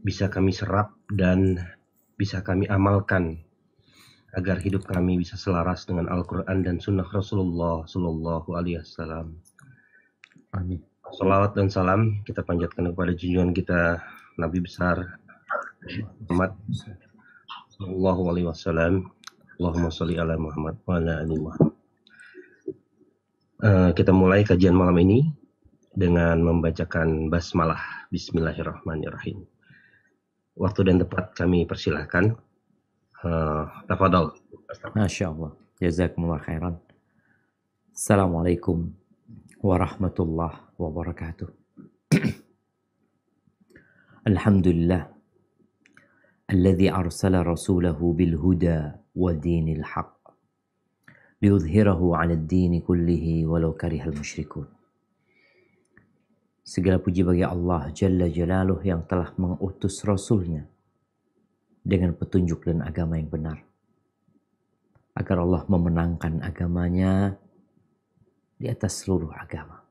bisa kami serap dan bisa kami amalkan agar hidup kami bisa selaras dengan Al-Quran dan Sunnah Rasulullah Sallallahu Alaihi Wasallam. Amin. Salawat dan salam kita panjatkan kepada junjungan kita Nabi besar Muhammad Sallallahu Alaihi Wasallam. Allahumma sholli ala Muhammad wa ala ali Muhammad. Kita mulai kajian malam ini dengan membacakan basmalah. Bismillahirrahmanirrahim. Waktu dan tempat kami persilahkan. Tafadhal. Masya Allah. Jazakumullah khairan. Assalamualaikum warahmatullahi wabarakatuh. Alhamdulillah. Alladhi arsala rasulahu bilhuda wa dinil haq. Liyudhhirahu ala ad-dini kullihi walau karihal musyrikun. Segala puji bagi Allah Jalla Jalaluh yang telah mengutus Rasulnya dengan petunjuk dan agama yang benar. Agar Allah memenangkan agamanya di atas seluruh agama.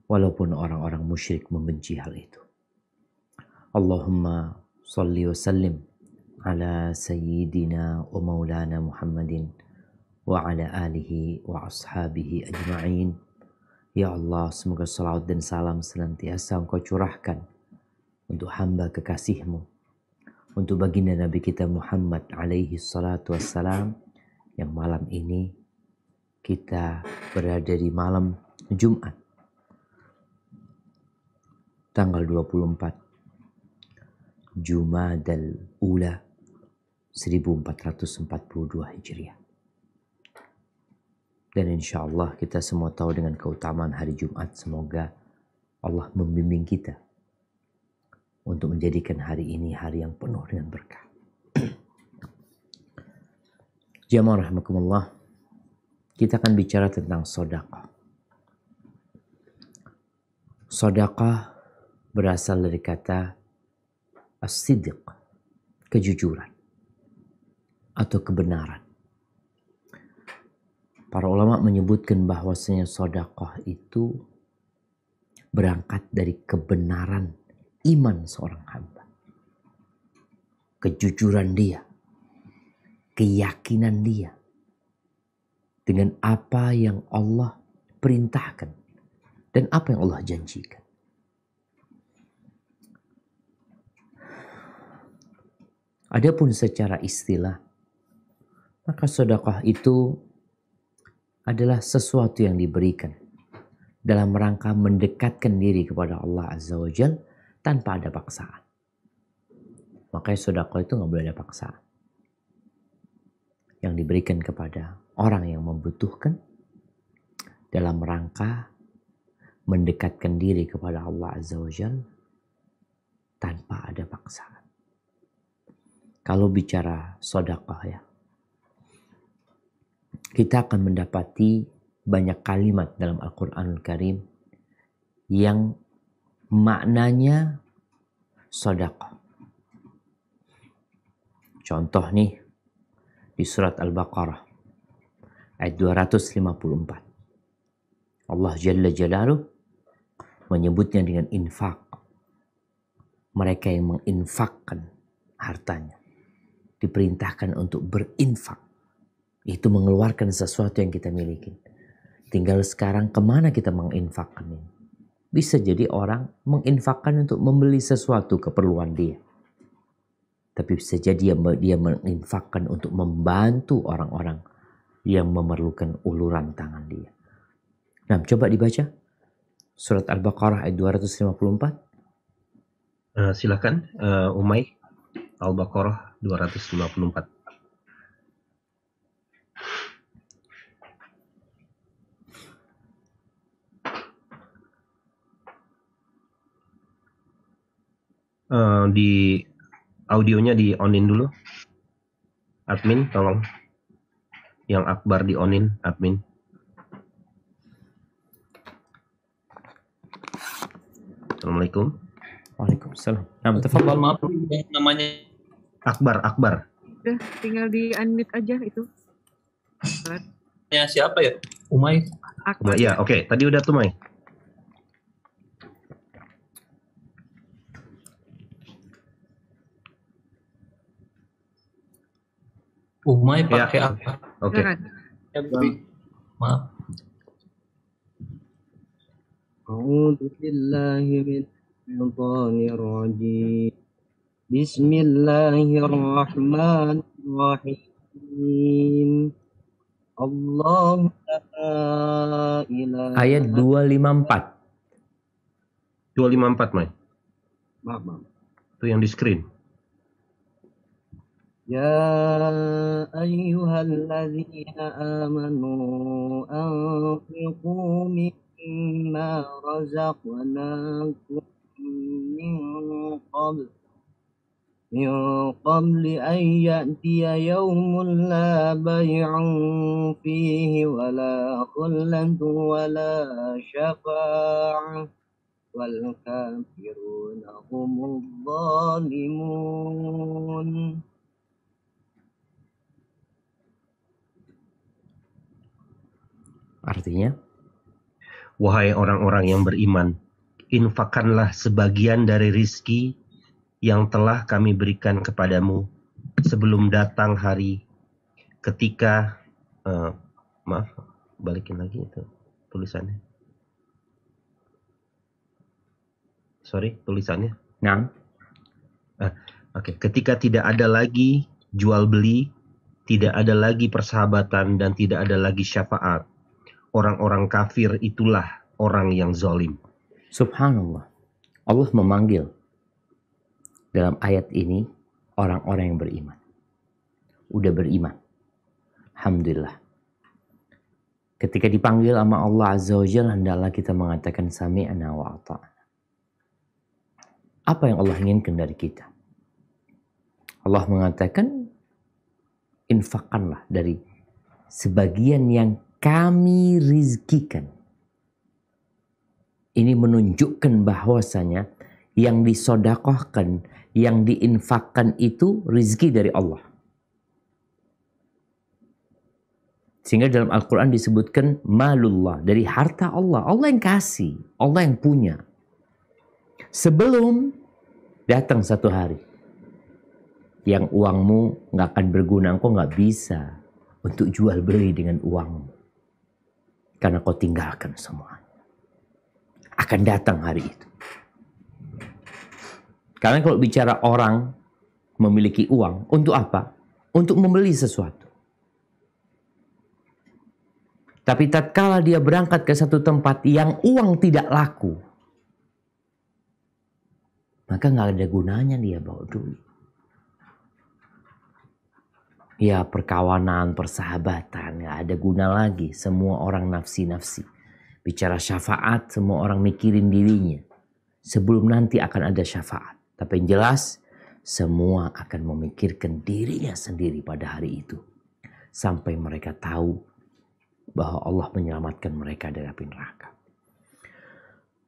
Walaupun orang-orang musyrik membenci hal itu. Allahumma salli wa sallim ala sayyidina wa maulana Muhammadin wa ala alihi wa ashabihi ajma'in. Ya Allah, semoga salawat dan salam senantiasa Engkau curahkan untuk hamba kekasih-Mu, untuk baginda Nabi kita Muhammad alaihi salatu wassalam, yang malam ini kita berada di malam Jumat tanggal 24 Jumadal Ula 1442 Hijriah. Dan insya Allah kita semua tahu dengan keutamaan hari Jumat, semoga Allah membimbing kita untuk menjadikan hari ini hari yang penuh dengan berkah. Jamaah rahimakumullah, kita akan bicara tentang sedekah. Sedekah berasal dari kata as-sidq, kejujuran atau kebenaran. Para ulama menyebutkan bahwasanya sedekah itu berangkat dari kebenaran iman seorang hamba. Kejujuran dia, keyakinan dia dengan apa yang Allah perintahkan dan apa yang Allah janjikan. Adapun secara istilah, maka sedekah itu adalah sesuatu yang diberikan dalam rangka mendekatkan diri kepada Allah Azza wa Jalla tanpa ada paksaan. Makanya sedekah itu nggak boleh ada paksaan. Yang diberikan kepada orang yang membutuhkan dalam rangka mendekatkan diri kepada Allah Azza wa Jalla tanpa ada paksaan. Kalau bicara sedekah ya, kita akan mendapati banyak kalimat dalam Al-Quranul Karim yang maknanya sedekah. Contoh nih, di surat Al-Baqarah ayat 254. Allah Jalla Jalaluh menyebutnya dengan infak. Mereka yang menginfakkan hartanya diperintahkan untuk berinfak. Itu mengeluarkan sesuatu yang kita miliki. Tinggal sekarang kemana kita menginfakkan ini. Bisa jadi orang menginfakkan untuk membeli sesuatu keperluan dia. Tapi bisa jadi dia menginfakkan untuk membantu orang-orang yang memerlukan uluran tangan dia. Nah, coba dibaca. Surat Al-Baqarah ayat 254. Silakan Umay. Al-Baqarah 254. Di audionya di onin dulu. Admin tolong. Yang Akbar di onin, admin. Assalamualaikum. Waalaikumsalam. Nah, tafadhal, maaf namanya Akbar. Udah tinggal di unmute aja itu. Ya, siapa ya? Umay. Akbar. Ya, oke. Tadi udah tuh, May. Umay Ya. pakai apa? Oke. Silakan. Ya, maaf. A'udzu billahi minasyaitonir rajim. Bismillahirrahmanirrahim. Allah la ilaha Ayat 254. 254, Mai. Maaf. Itu yang di screen. Ya ayyuhalladzina amanu anfiqu mimma razaqnakum min qabl من قبل أن يأتي يوم لا بيع فيه ولا خلة ولا شفاعة والكافرون هم الظالمون. Artinya, Wahai orang-orang yang beriman, infakkanlah sebagian dari rizki yang telah kami berikan kepadamu sebelum datang hari ketika maaf, balikin lagi itu tulisannya. Sorry, tulisannya. nah, Oke, ketika tidak ada lagi jual beli, tidak ada lagi persahabatan dan tidak ada lagi syafaat. Orang-orang kafir itulah orang yang zalim. subhanallah. Allah memanggil dalam ayat ini orang-orang yang beriman. Udah beriman. Alhamdulillah. Ketika dipanggil sama Allah Azza wa Jalla, hendaklah kita mengatakan sami'na wa ata'na. Apa yang Allah inginkan dari kita? Allah mengatakan, infakkanlah dari sebagian yang kami rizkikan. Ini menunjukkan bahwasanya yang disodakohkan, yang diinfakkan itu rizki dari Allah. Sehingga dalam Al-Quran disebutkan malullah, dari harta Allah. Allah yang kasih, Allah yang punya. Sebelum datang satu hari yang uangmu nggak akan berguna, engkau nggak bisa untuk jual beli dengan uangmu. Karena kau tinggalkan semuanya. Akan datang hari itu. Karena kalau bicara orang memiliki uang, untuk apa? Untuk membeli sesuatu. Tapi tatkala dia berangkat ke satu tempat yang uang tidak laku, maka nggak ada gunanya dia bawa duit. Ya perkawanan, persahabatan, nggak ada guna lagi. Semua orang nafsi-nafsi. Bicara syafaat, semua orang mikirin dirinya. Sebelum nanti akan ada syafaat. Tapi yang jelas, semua akan memikirkan dirinya sendiri pada hari itu. Sampai mereka tahu bahwa Allah menyelamatkan mereka dari api neraka.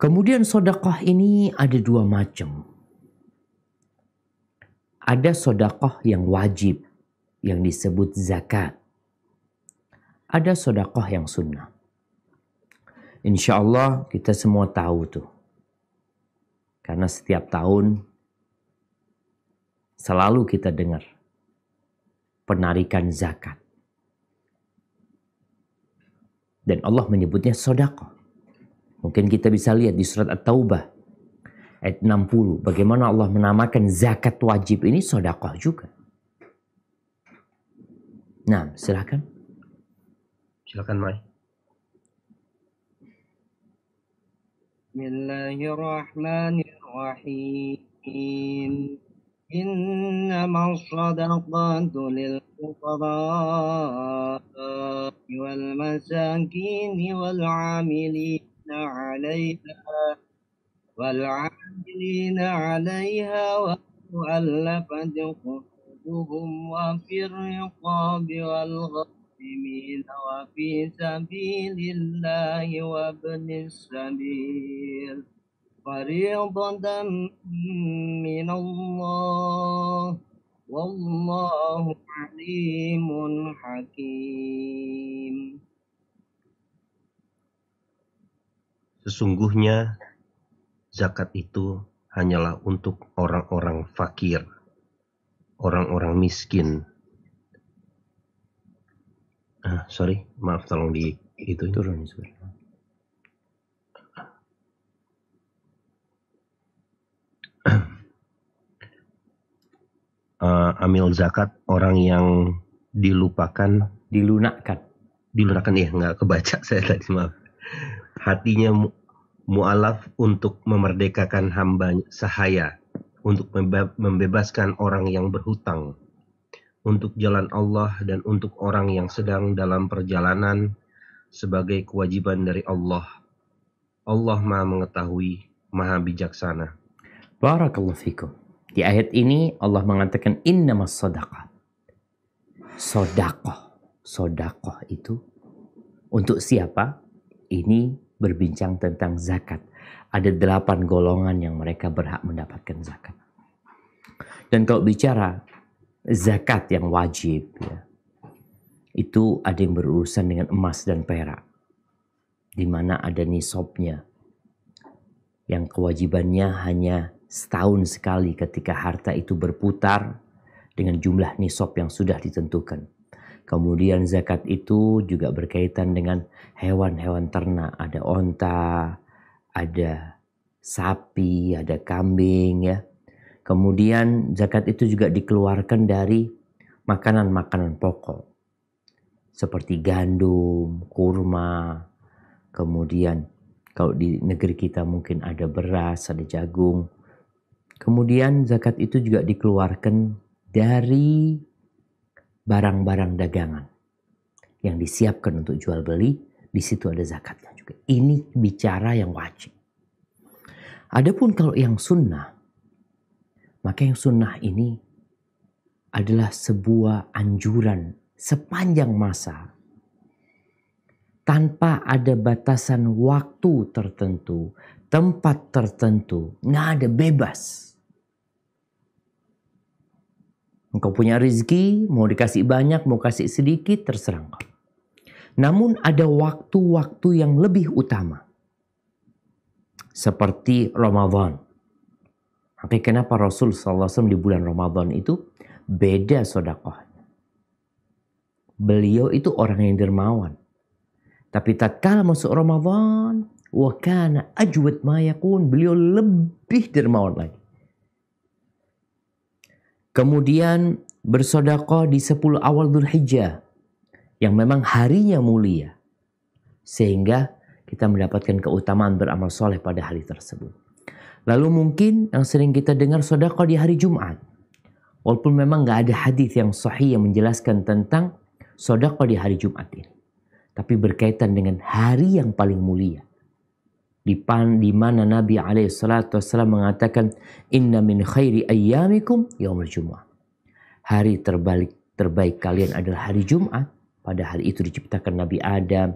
Kemudian sedekah ini ada dua macam. Ada sedekah yang wajib, yang disebut zakat. Ada sedekah yang sunnah. Insya Allah kita semua tahu tuh. Karena setiap tahun selalu kita dengar penarikan zakat. Dan Allah menyebutnya sedekah. Mungkin kita bisa lihat di surat At-Taubah ayat 60. Bagaimana Allah menamakan zakat wajib ini sedekah juga. Nah, silakan. Silakan, Mai. Bismillahirrahmanirrahim. Innamas shadaqatu lil fuqara wal masakin wal 'amilina 'alaiha wa mu'allafati qulubuhum wa fir riqabi wal gharimin wa fi sabilillahi wa ibnis sabil. Fariidatan minallah wallahu alimun hakim. Sesungguhnya zakat itu hanyalah untuk orang-orang fakir, orang-orang miskin, Sorry, maaf, tolong di itu. Turun surat. Amil zakat orang yang dilunakkan ya, nggak kebaca saya tadi, maaf. Hatinya mu'alaf untuk memerdekakan hamba sahaya, untuk membebaskan orang yang berhutang, untuk jalan Allah dan untuk orang yang sedang dalam perjalanan sebagai kewajiban dari Allah. Allah Maha mengetahui, Maha bijaksana. Barakallahu fikum. Di ayat ini Allah mengatakan innamas sadaqah. Sodakoh itu untuk siapa? Ini berbincang tentang zakat. Ada 8 golongan yang mereka berhak mendapatkan zakat. Dan kalau bicara zakat yang wajib, ya, itu ada yang berurusan dengan emas dan perak, di mana ada nisabnya, yang kewajibannya hanya setahun sekali ketika harta itu berputar dengan jumlah nisab yang sudah ditentukan. Kemudian zakat itu juga berkaitan dengan hewan-hewan ternak. Ada onta, ada sapi, ada kambing, ya. Kemudian zakat itu juga dikeluarkan dari makanan-makanan pokok. Seperti gandum, kurma. Kemudian kalau di negeri kita mungkin ada beras, ada jagung. Kemudian zakat itu juga dikeluarkan dari barang-barang dagangan yang disiapkan untuk jual beli. Di situ ada zakatnya juga. Ini bicara yang wajib. Adapun kalau yang sunnah, maka yang sunnah ini adalah sebuah anjuran sepanjang masa, tanpa ada batasan waktu tertentu, tempat tertentu, nggak ada, bebas. Engkau punya rezeki, mau dikasih banyak, mau kasih sedikit, terserah engkau. Namun ada waktu-waktu yang lebih utama. Seperti Ramadan. Makanya kenapa Rasul SAW di bulan Ramadan itu beda sedekahnya. Beliau itu orang yang dermawan. Tapi tatkala masuk Ramadan, wa kana ajwad ma yakun, beliau lebih dermawan lagi. Kemudian bersedekah di 10 awal Dzulhijjah yang memang harinya mulia, sehingga kita mendapatkan keutamaan beramal soleh pada hari tersebut. Lalu mungkin yang sering kita dengar sedekah di hari Jumat, walaupun memang nggak ada hadis yang sahih yang menjelaskan tentang sedekah di hari Jumat ini, tapi berkaitan dengan hari yang paling mulia, di mana Nabi SAW mengatakan inna min khairi ayyamikum yaumul jumu'ah. Hari terbaik kalian adalah hari Jumat. Pada hari itu diciptakan Nabi Adam,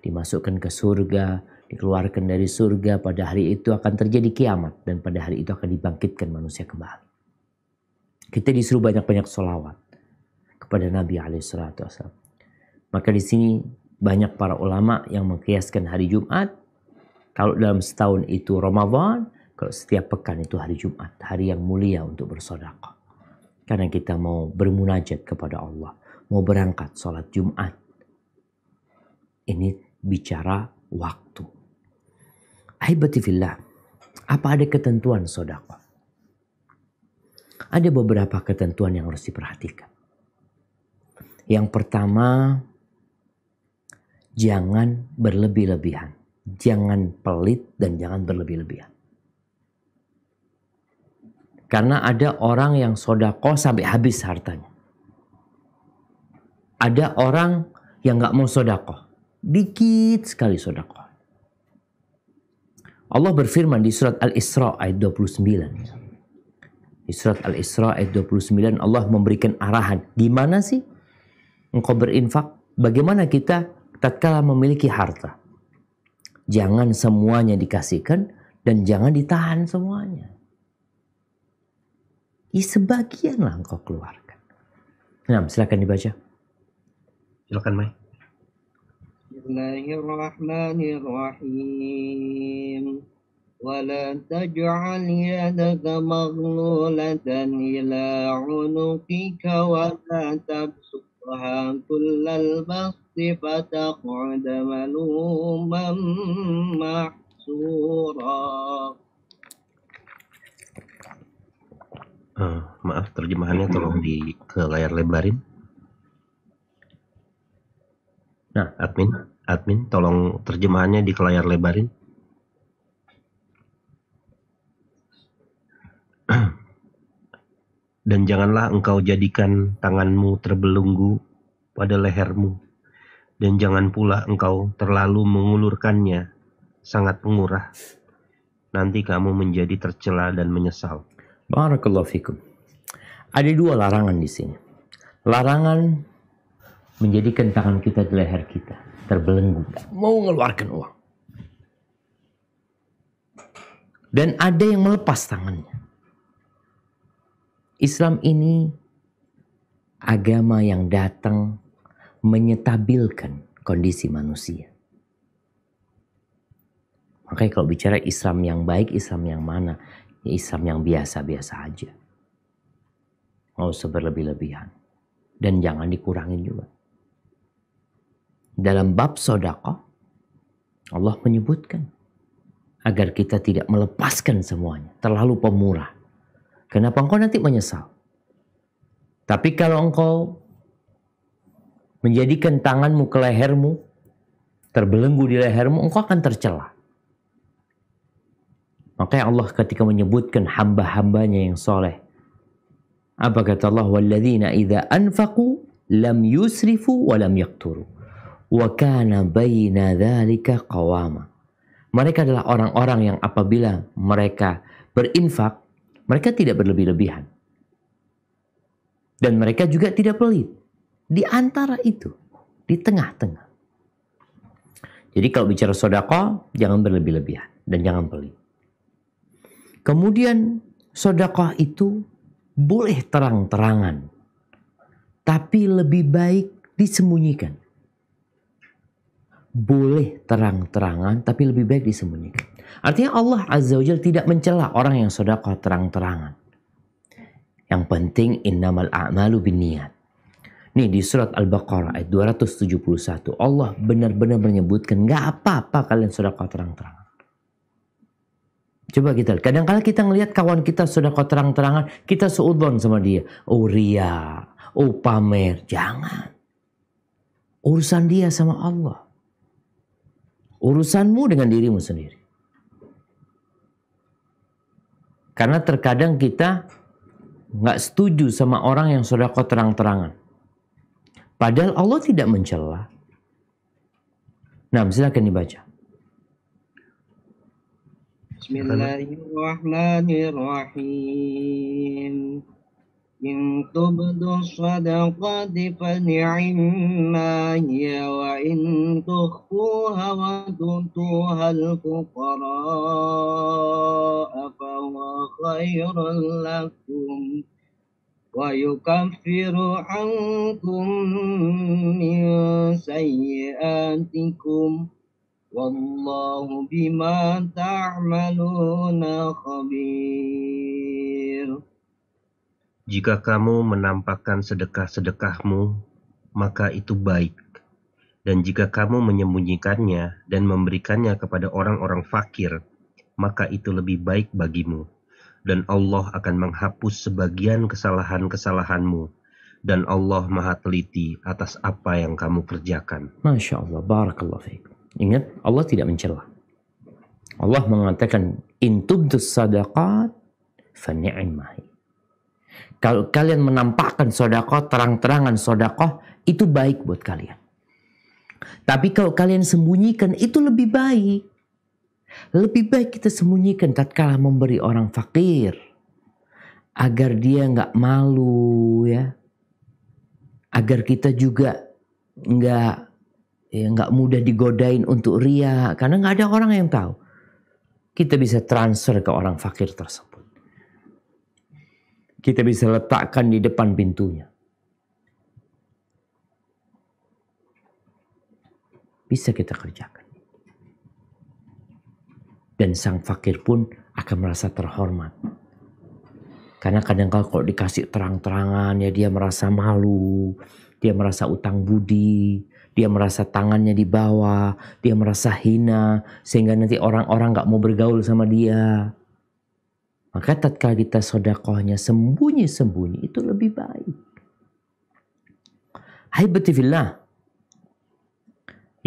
dimasukkan ke surga, dikeluarkan dari surga. Pada hari itu akan terjadi kiamat, dan pada hari itu akan dibangkitkan manusia kembali. Kita disuruh banyak-banyak sholawat kepada Nabi SAW. Maka di sini banyak para ulama yang mengkiaskan hari Jumat. Kalau dalam setahun itu Ramadan, kalau setiap pekan itu hari Jumat, hari yang mulia untuk bersedekah. Karena kita mau bermunajat kepada Allah, mau berangkat sholat Jumat. Ini bicara waktu. Ahibati fillah, apa ada ketentuan sedekah? Ada beberapa ketentuan yang harus diperhatikan. Yang pertama, jangan berlebih-lebihan. Jangan pelit dan jangan berlebih-lebihan. Karena ada orang yang sedekah sampai habis hartanya. Ada orang yang gak mau sedekah. Dikit sekali sedekah. Allah berfirman di surat Al-Isra ayat 29. Di surat Al-Isra ayat 29 Allah memberikan arahan. Gimana sih engkau berinfak? Bagaimana kita tatkala memiliki harta? Jangan semuanya dikasihkan dan jangan ditahan semuanya. Sebagianlah engkau keluarkan. Nah, silakan dibaca. Silakan, Mai. Bismillahirrahmanirrahim. ولا تجعل يدك مغلولة إلى عنقك ولا تبسطها كل البسط فتقعد ملوما محسورا. Maaf, terjemahannya tolong ke layar lebarin. Nah, admin tolong terjemahannya di ke layar lebarin. Dan janganlah engkau jadikan tanganmu terbelenggu pada lehermu, dan jangan pula engkau terlalu mengulurkannya sangat mengurah. Nanti kamu menjadi tercela dan menyesal. Barakallahu fikum. Ada dua larangan di sini. Larangan menjadikan tangan kita di leher kita terbelenggu, mau mengeluarkan uang. Dan ada yang melepas tangannya. Islam ini agama yang datang menyetabilkan kondisi manusia. Makanya kalau bicara Islam yang baik, Islam yang mana? Ya Islam yang biasa-biasa aja. Nggak usah berlebih-lebihan. Dan jangan dikurangin juga. Dalam bab sedekah, Allah menyebutkan agar kita tidak melepaskan semuanya. Terlalu pemurah. Kenapa engkau nanti menyesal? Tapi kalau engkau menjadikan tanganmu ke lehermu, terbelenggu di lehermu, engkau akan tercela. Makanya Allah ketika menyebutkan hamba-hambanya yang soleh, apa kata Allah? Walladzina idza anfaqu lam yusrifu wa lam yaqturu wa kana baina dzalika qawama. Mereka adalah orang-orang yang apabila mereka berinfak, mereka tidak berlebih-lebihan. Dan mereka juga tidak pelit. Di antara itu, di tengah-tengah. Jadi kalau bicara sedekah, jangan berlebih-lebihan dan jangan pelit. Kemudian sedekah itu boleh terang-terangan, tapi lebih baik disembunyikan. Boleh terang-terangan, tapi lebih baik disembunyikan. Artinya Allah Azza wa Jalla tidak mencela orang yang sedekah terang-terangan. Yang penting innamal a'malu binniyat. Nih di surat Al-Baqarah ayat 271 Allah benar-benar menyebutkan gak apa-apa kalian sedekah terang-terangan. Coba kita lihat. Kadang-kadang kita ngelihat kawan kita sedekah terang-terangan, kita suudzon sama dia. Oh ria, oh pamer. Jangan. Urusan dia sama Allah. Urusanmu dengan dirimu sendiri. Karena terkadang kita nggak setuju sama orang yang sedekah terang-terangan. Padahal Allah tidak mencela. Nah, silakan dibaca. Bismillahirrahmanirrahim. In tubdu sadaqati fani'imma hiya wa in tukhfuha wa tutuha al-fuqara'a fa huwa khairun lakum wa yukaffiru ankum min sayyi'atikum wallahu bima ta'maluna khabir. Jika kamu menampakkan sedekah-sedekahmu, maka itu baik. Dan jika kamu menyembunyikannya dan memberikannya kepada orang-orang fakir, maka itu lebih baik bagimu. Dan Allah akan menghapus sebagian kesalahan-kesalahanmu. Dan Allah maha teliti atas apa yang kamu kerjakan. Masya Allah, barakallahu fiikum. Ingat, Allah tidak mencela. Allah mengatakan, in tubdus sadaqat fa ni'mahi. Kalau kalian menampakkan sedekah, terang-terangan sedekah, itu baik buat kalian. Tapi kalau kalian sembunyikan, itu lebih baik. Lebih baik kita sembunyikan tatkala memberi orang fakir. Agar dia nggak malu ya. Agar kita juga nggak mudah digodain untuk ria. Karena nggak ada orang yang tahu. Kita bisa transfer ke orang fakir tersebut. Kita bisa letakkan di depan pintunya. Bisa kita kerjakan. Dan sang fakir pun akan merasa terhormat. Karena kadang-kadang kalau dikasih terang-terangan ya dia merasa malu, dia merasa utang budi, dia merasa tangannya di bawah, dia merasa hina, sehingga nanti orang-orang gak mau bergaul sama dia. Maka tatkala kita sedekahnya sembunyi-sembunyi itu lebih baik. Haibati fillah.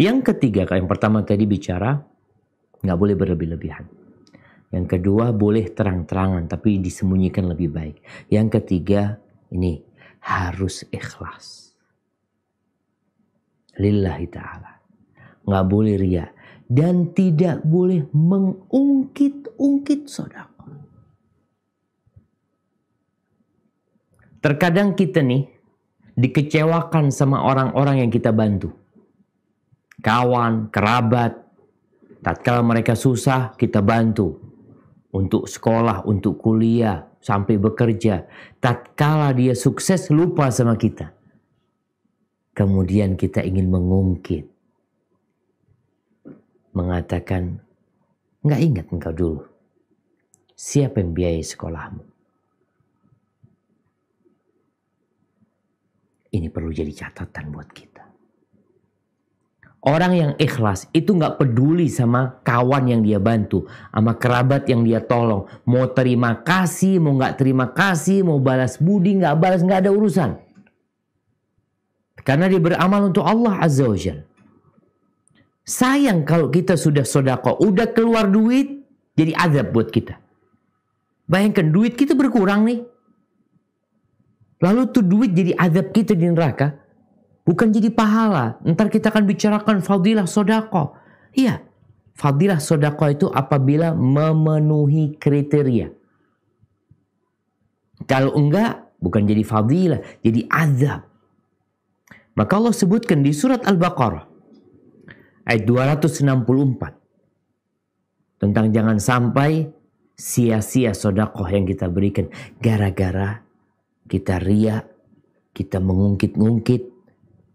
Yang ketiga, yang pertama tadi bicara gak boleh berlebih-lebihan. Yang kedua boleh terang-terangan tapi disembunyikan lebih baik. Yang ketiga ini harus ikhlas. Lillahi ta'ala. Nggak boleh riya. Dan tidak boleh mengungkit-ungkit sedekah. Terkadang kita nih dikecewakan sama orang-orang yang kita bantu. Kawan, kerabat. Tatkala mereka susah kita bantu. Untuk sekolah, untuk kuliah, sampai bekerja. Tatkala dia sukses lupa sama kita. Kemudian kita ingin mengungkit. Mengatakan, nggak ingat engkau dulu. Siapa yang biayai sekolahmu? Ini perlu jadi catatan buat kita. Orang yang ikhlas itu nggak peduli sama kawan yang dia bantu, sama kerabat yang dia tolong. Mau terima kasih, mau nggak terima kasih, mau balas budi, nggak balas, nggak ada urusan. Karena dia beramal untuk Allah Azza wa Jalla. Sayang kalau kita sudah sedekah, udah keluar duit, jadi azab buat kita. Bayangkan duit kita berkurang nih. Lalu tuh duit jadi azab kita di neraka. Bukan jadi pahala. Ntar kita akan bicarakan fadilah sedekah. Iya. Fadilah sedekah itu apabila memenuhi kriteria. Kalau enggak, bukan jadi fadilah. Jadi azab. Maka Allah sebutkan di surat Al-Baqarah. Ayat 264. Tentang jangan sampai sia-sia sedekah yang kita berikan. Gara-gara kita riya, kita mengungkit-ungkit,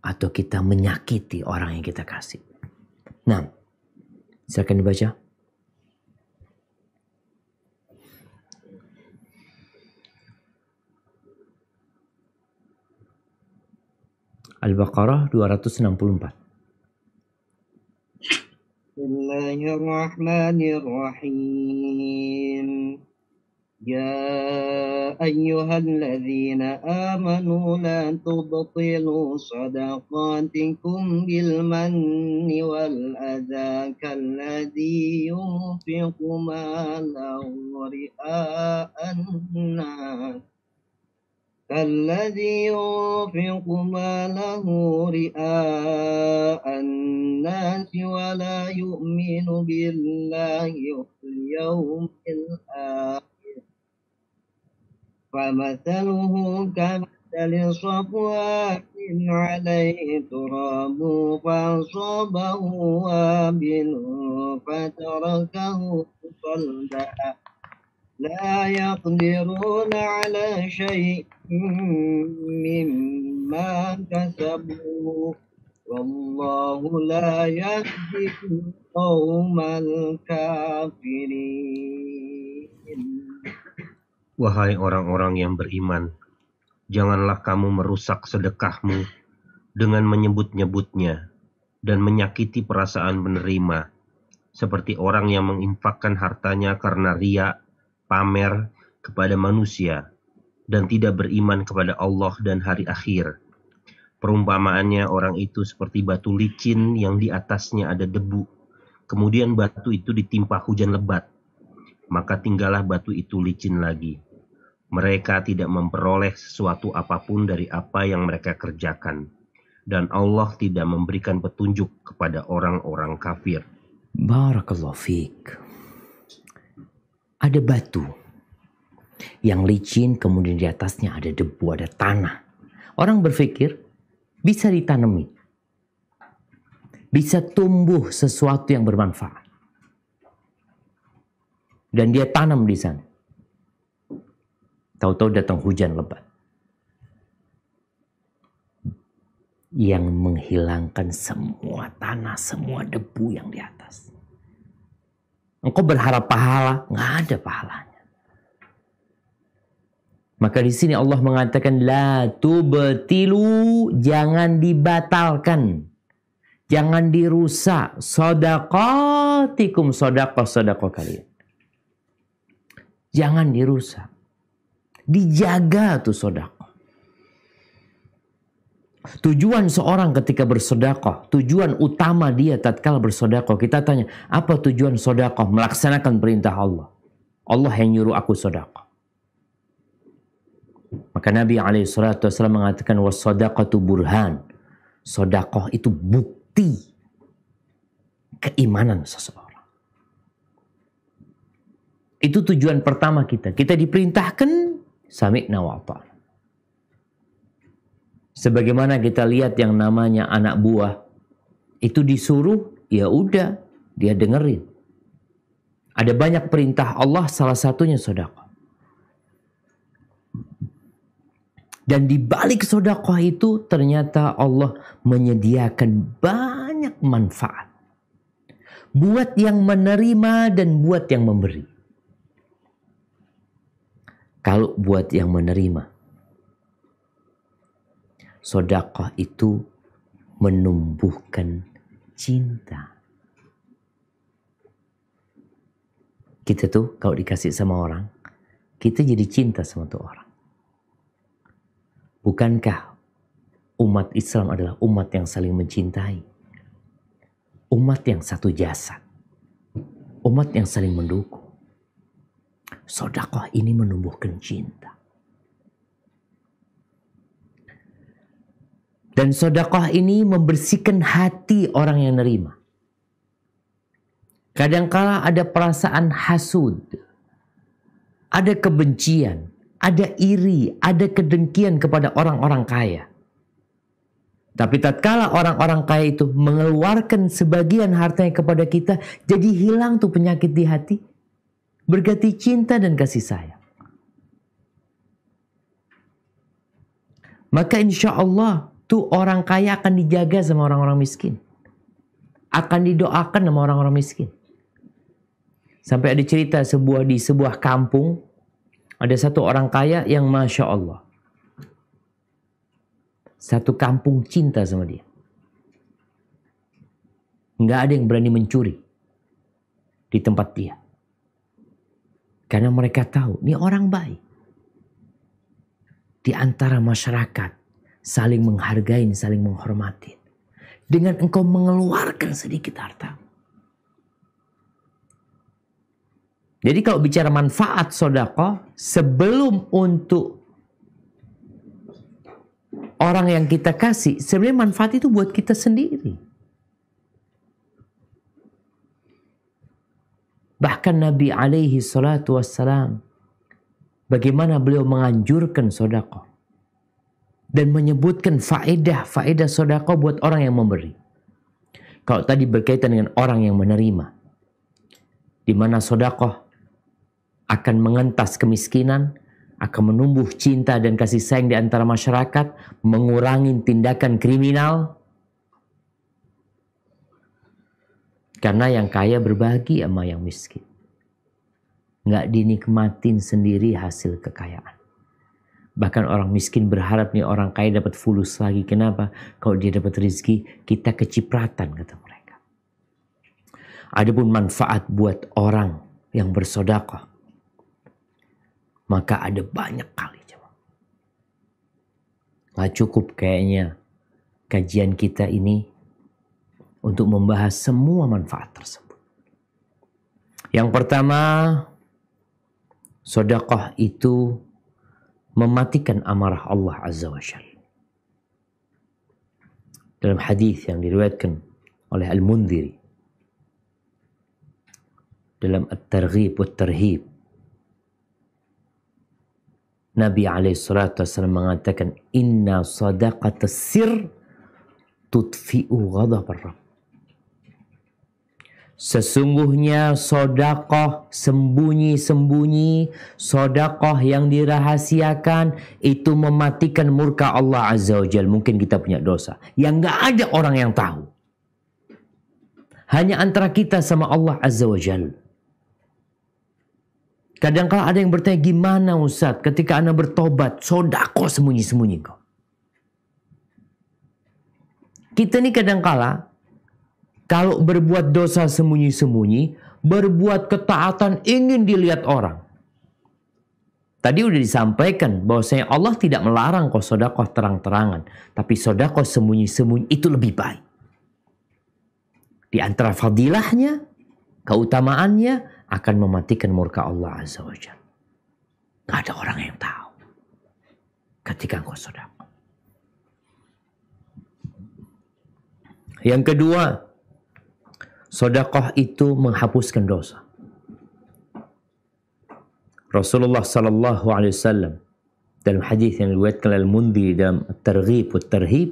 atau kita menyakiti orang yang kita kasih. Nah, silakan dibaca. Al-Baqarah 264. Bismillahirrahmanirrahim. يا أيها الذين آمنوا لا تبطلوا صدقاتكم بالمن والأذى كالذي ينفق ماله رئاء الناس ولا يؤمن بالله واليوم الآخر فمثله كمثل صفوان عليه تراب فأصابه وابل فتركه صلدا لا يقدرون على شيء مما كسبوا والله لا يهدي القوم الكافرين. Wahai orang-orang yang beriman, janganlah kamu merusak sedekahmu dengan menyebut-nyebutnya dan menyakiti perasaan penerima, seperti orang yang menginfakkan hartanya karena riya, pamer kepada manusia, dan tidak beriman kepada Allah dan hari akhir. Perumpamaannya orang itu seperti batu licin yang di atasnya ada debu, kemudian batu itu ditimpa hujan lebat, maka tinggallah batu itu licin lagi. Mereka tidak memperoleh sesuatu apapun dari apa yang mereka kerjakan. Dan Allah tidak memberikan petunjuk kepada orang-orang kafir. Barakallahu fiik. Ada batu yang licin, kemudian di atasnya ada debu, ada tanah. Orang berpikir bisa ditanami, bisa tumbuh sesuatu yang bermanfaat. Dan dia tanam di sana. Tahu-tahu datang hujan lebat yang menghilangkan semua tanah, semua debu yang di atas. Engkau berharap pahala, nggak ada pahalanya. Maka di sini Allah mengatakan la tubtilu, jangan dibatalkan. Jangan dirusak shadaqatikum, sedekah kalian. Jangan dirusak. Dijaga tuh sedekah. Tujuan seorang ketika bersedekah, tujuan utama dia tatkala bersedekah, kita tanya, apa tujuan sedekah? Melaksanakan perintah Allah. Allah yang nyuruh aku sedekah. Maka Nabi SAW mengatakan was-sadaqatu burhan. Sedekah itu bukti keimanan seseorang. Itu tujuan pertama kita. Kita diperintahkan sami'na wa ata'na. Sebagaimana kita lihat yang namanya anak buah, itu disuruh, ya udah, dia dengerin. Ada banyak perintah Allah, salah satunya sedekah. Dan di balik sedekah itu ternyata Allah menyediakan banyak manfaat. Buat yang menerima dan buat yang memberi. Kalau buat yang menerima, sedekah itu menumbuhkan cinta. Kita tuh kalau dikasih sama orang, kita jadi cinta sama tuh orang. Bukankah umat Islam adalah umat yang saling mencintai? Umat yang satu jasad. Umat yang saling mendukung. Sedekah ini menumbuhkan cinta. Dan sedekah ini membersihkan hati orang yang nerima. Kadangkala ada perasaan hasud, ada kebencian, ada iri, ada kedengkian kepada orang-orang kaya. Tapi tatkala orang-orang kaya itu mengeluarkan sebagian hartanya kepada kita, jadi hilang tuh penyakit di hati, berganti cinta dan kasih sayang. Maka insya Allah tuh orang kaya akan dijaga sama orang-orang miskin. Akan didoakan sama orang-orang miskin. Sampai ada cerita di sebuah kampung, ada satu orang kaya yang Masya Allah. Satu kampung cinta sama dia. Nggak ada yang berani mencuri di tempat dia. Karena mereka tahu, ini orang baik. Di antara masyarakat, saling menghargai, saling menghormati. Dengan engkau mengeluarkan sedikit harta. Jadi kalau bicara manfaat sedekah, sebelum untuk orang yang kita kasih, sebenarnya manfaat itu buat kita sendiri. Bahkan Nabi alaihi salatu wassalam, bagaimana beliau menganjurkan sedekah. Dan menyebutkan faedah sedekah buat orang yang memberi. Kalau tadi berkaitan dengan orang yang menerima. Di mana sedekah akan mengentas kemiskinan, akan menumbuh cinta dan kasih sayang di antara masyarakat, mengurangi tindakan kriminal. Karena yang kaya berbagi sama yang miskin. Nggak dinikmatin sendiri hasil kekayaan. Bahkan orang miskin berharap nih orang kaya dapat fulus lagi. Kenapa? Kalau dia dapat rezeki, kita kecipratan, kata mereka. Adapun manfaat buat orang yang bersedekah, maka ada banyak kali. Gak cukup kayaknya kajian kita ini untuk membahas semua manfaat tersebut. Yang pertama, sedekah itu mematikan amarah Allah Azza wa Jalla. Dalam hadis yang diriwayatkan oleh Al-Mundhiri dalam At-Targhib wa Tarhib, Nabi alaihissalatu wassalam mengatakan, inna sadaqata sir tudfi'u ghadab ar-Rabb. Sesungguhnya sedekah sembunyi-sembunyi, sedekah yang dirahasiakan itu mematikan murka Allah Azza wa Jalla. Mungkin kita punya dosa yang nggak ada orang yang tahu, hanya antara kita sama Allah Azza wa Jalla. Kadang-kala ada yang bertanya, gimana Ustaz ketika Anda bertobat, sodako sembunyi-sembunyi kok. Kita nih kadang-kala kalau berbuat dosa sembunyi-sembunyi, berbuat ketaatan ingin dilihat orang. Tadi udah disampaikan bahwasanya Allah tidak melarang kok sodakoh terang-terangan. Tapi sodakoh sembunyi-sembunyi itu lebih baik. Di antara fadilahnya, keutamaannya akan mematikan murka Allah Azza wa Jalla. Gak ada orang yang tahu ketika engkau sodakoh. Yang kedua, sodakoh itu menghapuskan dosa. Rasulullah sallallahu alaihi wasallam dalam hadis yang diriwayatkan Al-Mundhiri dalam At-Targhib wa Tarhib,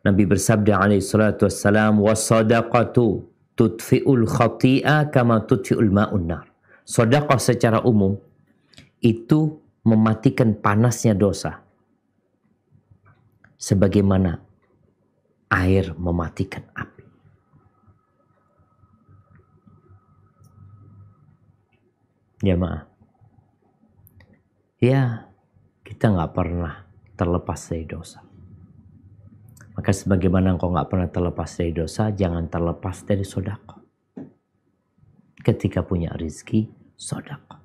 Nabi bersabda alaihi salatu wassalam, "Was-sadaqatu tudfi'ul khati'a kama tudfi'ul ma'un nar." Sedekah secara umum itu mematikan panasnya dosa sebagaimana air mematikan api. Jamaah, ya kita nggak pernah terlepas dari dosa. Maka sebagaimana engkau nggak pernah terlepas dari dosa, jangan terlepas dari sedekah. Ketika punya rezeki, sedekah.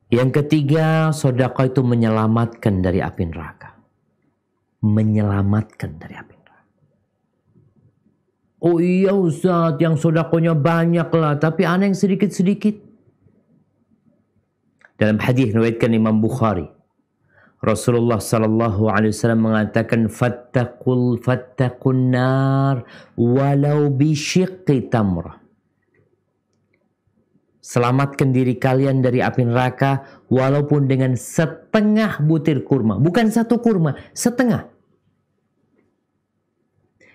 Yang ketiga, sedekah itu menyelamatkan dari api neraka. Menyelamatkan dari api neraka. Oh iya Ustaz, yang sedekahnya banyak lah, tapi ana yang sedikit-sedikit. Dalam hadis riwayatkan Imam Bukhari, Rasulullah sallallahu alaihi wasallam mengatakan, fattaqun nar walau bisyiqqi tamrah. Selamatkan diri kalian dari api neraka walaupun dengan setengah butir kurma. Bukan satu kurma, setengah.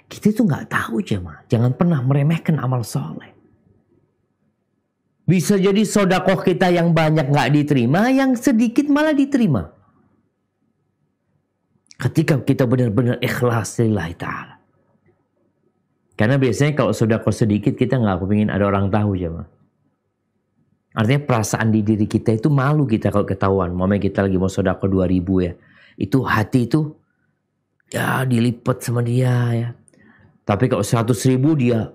Kita itu nggak tahu jemaah. Jangan pernah meremehkan amal soleh. Bisa jadi sedekah kita yang banyak nggak diterima, yang sedikit malah diterima. Ketika kita benar-benar ikhlas lillahi ta'ala. Karena biasanya kalau sedekah sedikit kita nggak kepingin ada orang tahu jemaah. Artinya perasaan di diri kita itu malu kita kalau ketahuan. Momennya kita lagi mau sedekah 2.000 ya. Itu hati itu ya dilipat sama dia ya. Tapi kalau 100.000 dia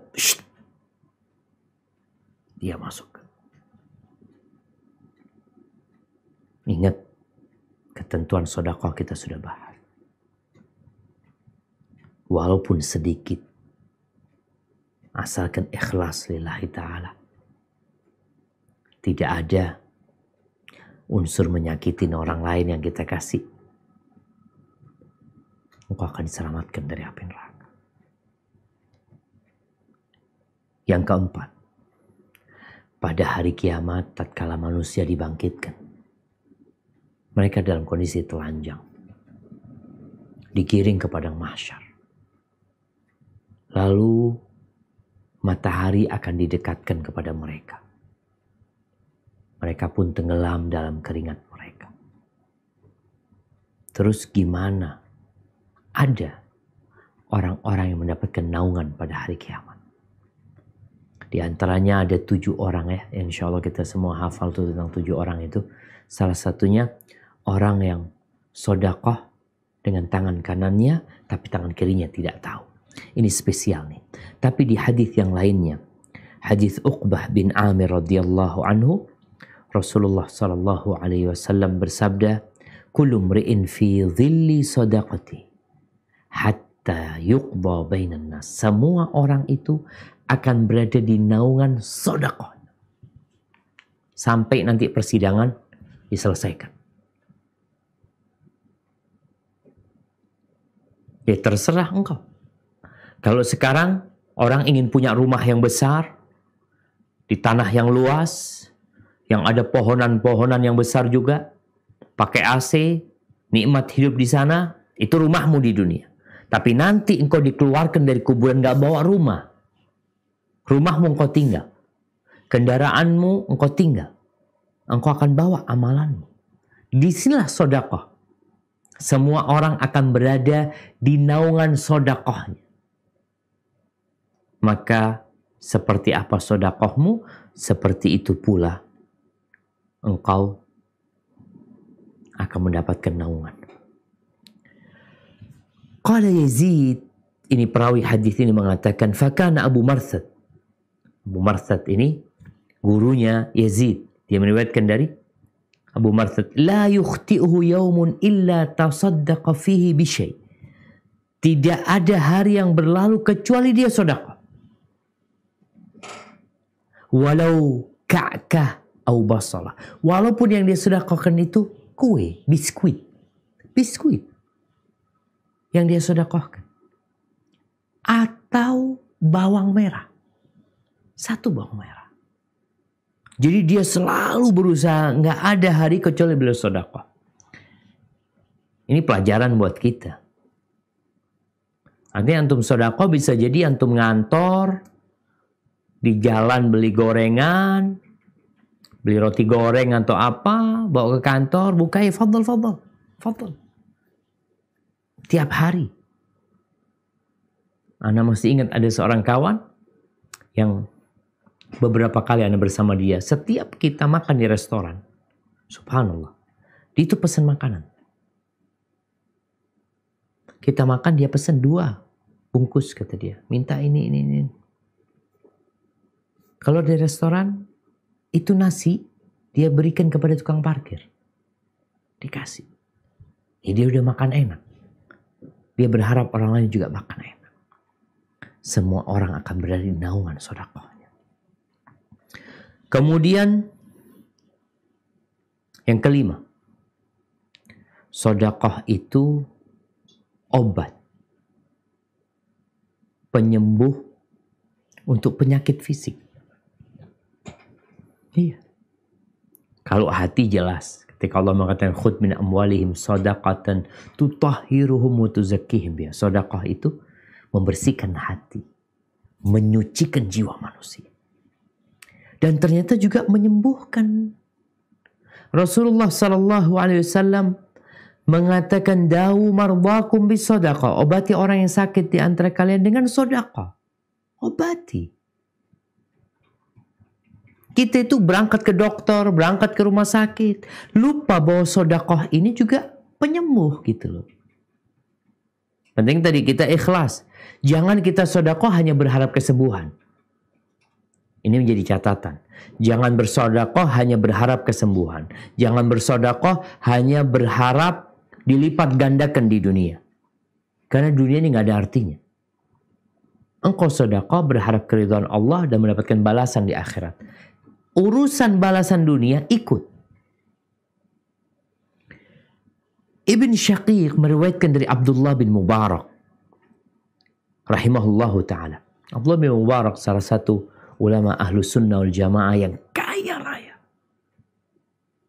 dia masuk. Ingat ketentuan sedekah kita sudah bahas. Walaupun sedikit, asalkan ikhlas lillahi ta'ala. Tidak ada unsur menyakitin orang lain yang kita kasih. Engkau akan diselamatkan dari api neraka. Yang keempat, pada hari kiamat tatkala manusia dibangkitkan, mereka dalam kondisi telanjang, digiring ke padang mahsyar. Lalu matahari akan didekatkan kepada mereka. Mereka pun tenggelam dalam keringat mereka. Terus gimana? Ada orang-orang yang mendapatkan naungan pada hari kiamat. Di antaranya ada 7 orang ya. Insya Allah kita semua hafal tuh tentang 7 orang itu. Salah satunya orang yang sedekah dengan tangan kanannya, tapi tangan kirinya tidak tahu. Ini spesial nih. Tapi di hadis yang lainnya, hadis Uqbah bin Amir radhiyallahu anhu, Rasulullah sallallahu alaihi wasallam bersabda, "Kullu mri'in fi dhilli sadaqati hatta yuqda bainan nas." Semua orang itu akan berada di naungan sedekah sampai nanti persidangan diselesaikan. Ya terserah engkau. Kalau sekarang orang ingin punya rumah yang besar, di tanah yang luas, yang ada pohonan-pohonan yang besar juga, pakai AC, nikmat hidup di sana, itu rumahmu di dunia. Tapi nanti engkau dikeluarkan dari kuburan gak bawa rumah. Rumahmu engkau tinggal. Kendaraanmu engkau tinggal. Engkau akan bawa amalanmu. Disinilah sedekah. Semua orang akan berada di naungan sedekahnya. Maka seperti apa sedekahmu, seperti itu pula engkau akan mendapatkan naungan. Qala Yazid, ini perawi hadis ini mengatakan, fakana Abu Marsad. Abu Marsad ini gurunya Yazid. Dia meriwayatkan dari Abu Marsad, la yukhti'uhu yaumun illa tasaddaqa fihi bisyai. Tidak ada hari yang berlalu kecuali dia sedekah. Walau ka'kah au basalah. Walaupun yang dia sedekahkan itu kue, biskuit. Biskuit yang dia sedekahkan. Atau bawang merah. Satu bawang merah. Jadi dia selalu berusaha, nggak ada hari kecuali beliau sedekah. Ini pelajaran buat kita. Artinya antum sedekah bisa jadi antum ngantor, di jalan beli gorengan, beli roti goreng atau apa, bawa ke kantor, buka ya fadl. Tiap hari. Ana masih ingat ada seorang kawan yang beberapa kali Ana bersama dia. Setiap kita makan di restoran, subhanallah, dia itu pesan makanan. Kita makan, dia pesan 2 bungkus kata dia. Minta ini. Kalau di restoran, itu nasi dia berikan kepada tukang parkir. Dikasih. Ya dia udah makan enak. Dia berharap orang lain juga makan enak. Semua orang akan berada di naungan sedekahnya. Kemudian yang kelima, sedekah itu obat penyembuh untuk penyakit fisik. Iya. Kalau hati jelas. Ketika Allah mengatakan khudh min amwalihim shadaqatan tutahhiruhum wa tuzakkihim biha. Sedekah itu membersihkan hati, menyucikan jiwa manusia. Dan ternyata juga menyembuhkan. Rasulullah sallallahu alaihi wasallam mengatakan dawu mardakum bisadaqah. Obati orang yang sakit di antara kalian dengan sedekah. Obati. Kita itu berangkat ke dokter, berangkat ke rumah sakit, lupa bahwa sedekah ini juga penyembuh gitu loh. Penting tadi kita ikhlas. Jangan kita sedekah hanya berharap kesembuhan. Ini menjadi catatan. Jangan bersedekah hanya berharap kesembuhan. Jangan bersedekah hanya berharap dilipat gandakan di dunia. Karena dunia ini nggak ada artinya. Engkau sedekah berharap keridhaan Allah dan mendapatkan balasan di akhirat. Urusan balasan dunia ikut. Ibn Syaqiq meriwayatkan dari Abdullah bin Mubarak rahimahullahu ta'ala. Abdullah bin Mubarak salah satu ulama ahlu sunnah wal jamaah yang kaya raya.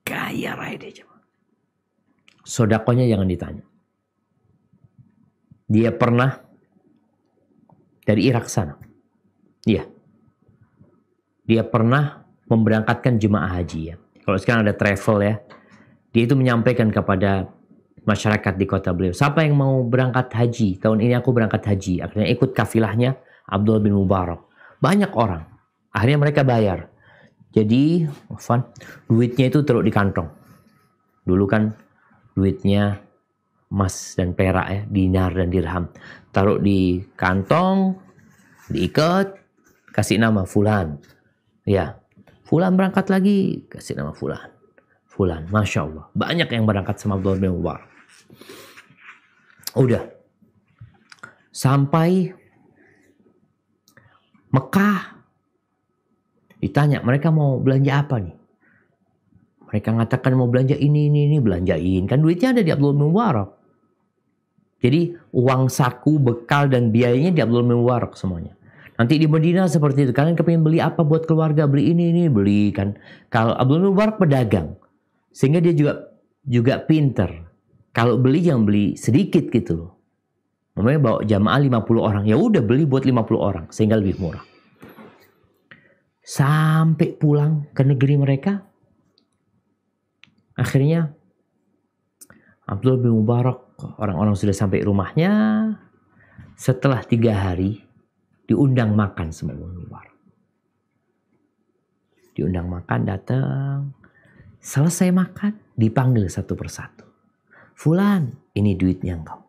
Kaya raya dia jemaah. Sedekahnya jangan ditanya. Dia pernah dari Irak sana. Iya. Dia pernah memberangkatkan jemaah haji ya. Kalau sekarang ada travel ya. Dia itu menyampaikan kepada masyarakat di kota beliau. Siapa yang mau berangkat haji? Tahun ini aku berangkat haji. Akhirnya ikut kafilahnya Abdullah bin Mubarak. Banyak orang. Akhirnya mereka bayar. Jadi duitnya itu taruh di kantong. Dulu kan duitnya emas dan perak ya. Dinar dan dirham. Taruh di kantong. Diikat. Kasih nama Fulan. Ya. Fulan berangkat lagi, kasih nama Fulan. Fulan, Masya Allah. Banyak yang berangkat sama Abdullah bin Mubarak. Udah. Sampai Mekah. Ditanya, mereka mau belanja apa nih? Mereka mengatakan mau belanja ini, belanjain. Kan duitnya ada di Abdullah bin Mubarak. Jadi uang saku, bekal, dan biayanya di Abdullah bin Mubarak semuanya. Nanti di Madinah seperti itu. Kalian kepingin beli apa buat keluarga? Beli ini, beli kan. Kalau Abdullah bin Mubarak pedagang. Sehingga dia juga pinter. Kalau beli jangan beli sedikit gitu loh. Namanya bawa jamaah 50 orang. Ya udah beli buat 50 orang. Sehingga lebih murah. Sampai pulang ke negeri mereka. Akhirnya Abdullah bin Mubarak. Orang-orang sudah sampai rumahnya. Setelah 3 hari. Diundang makan sama Abdullah bin Mubarak. diundang makan, datang. Selesai makan, dipanggil satu persatu. Fulan, ini duitnya engkau.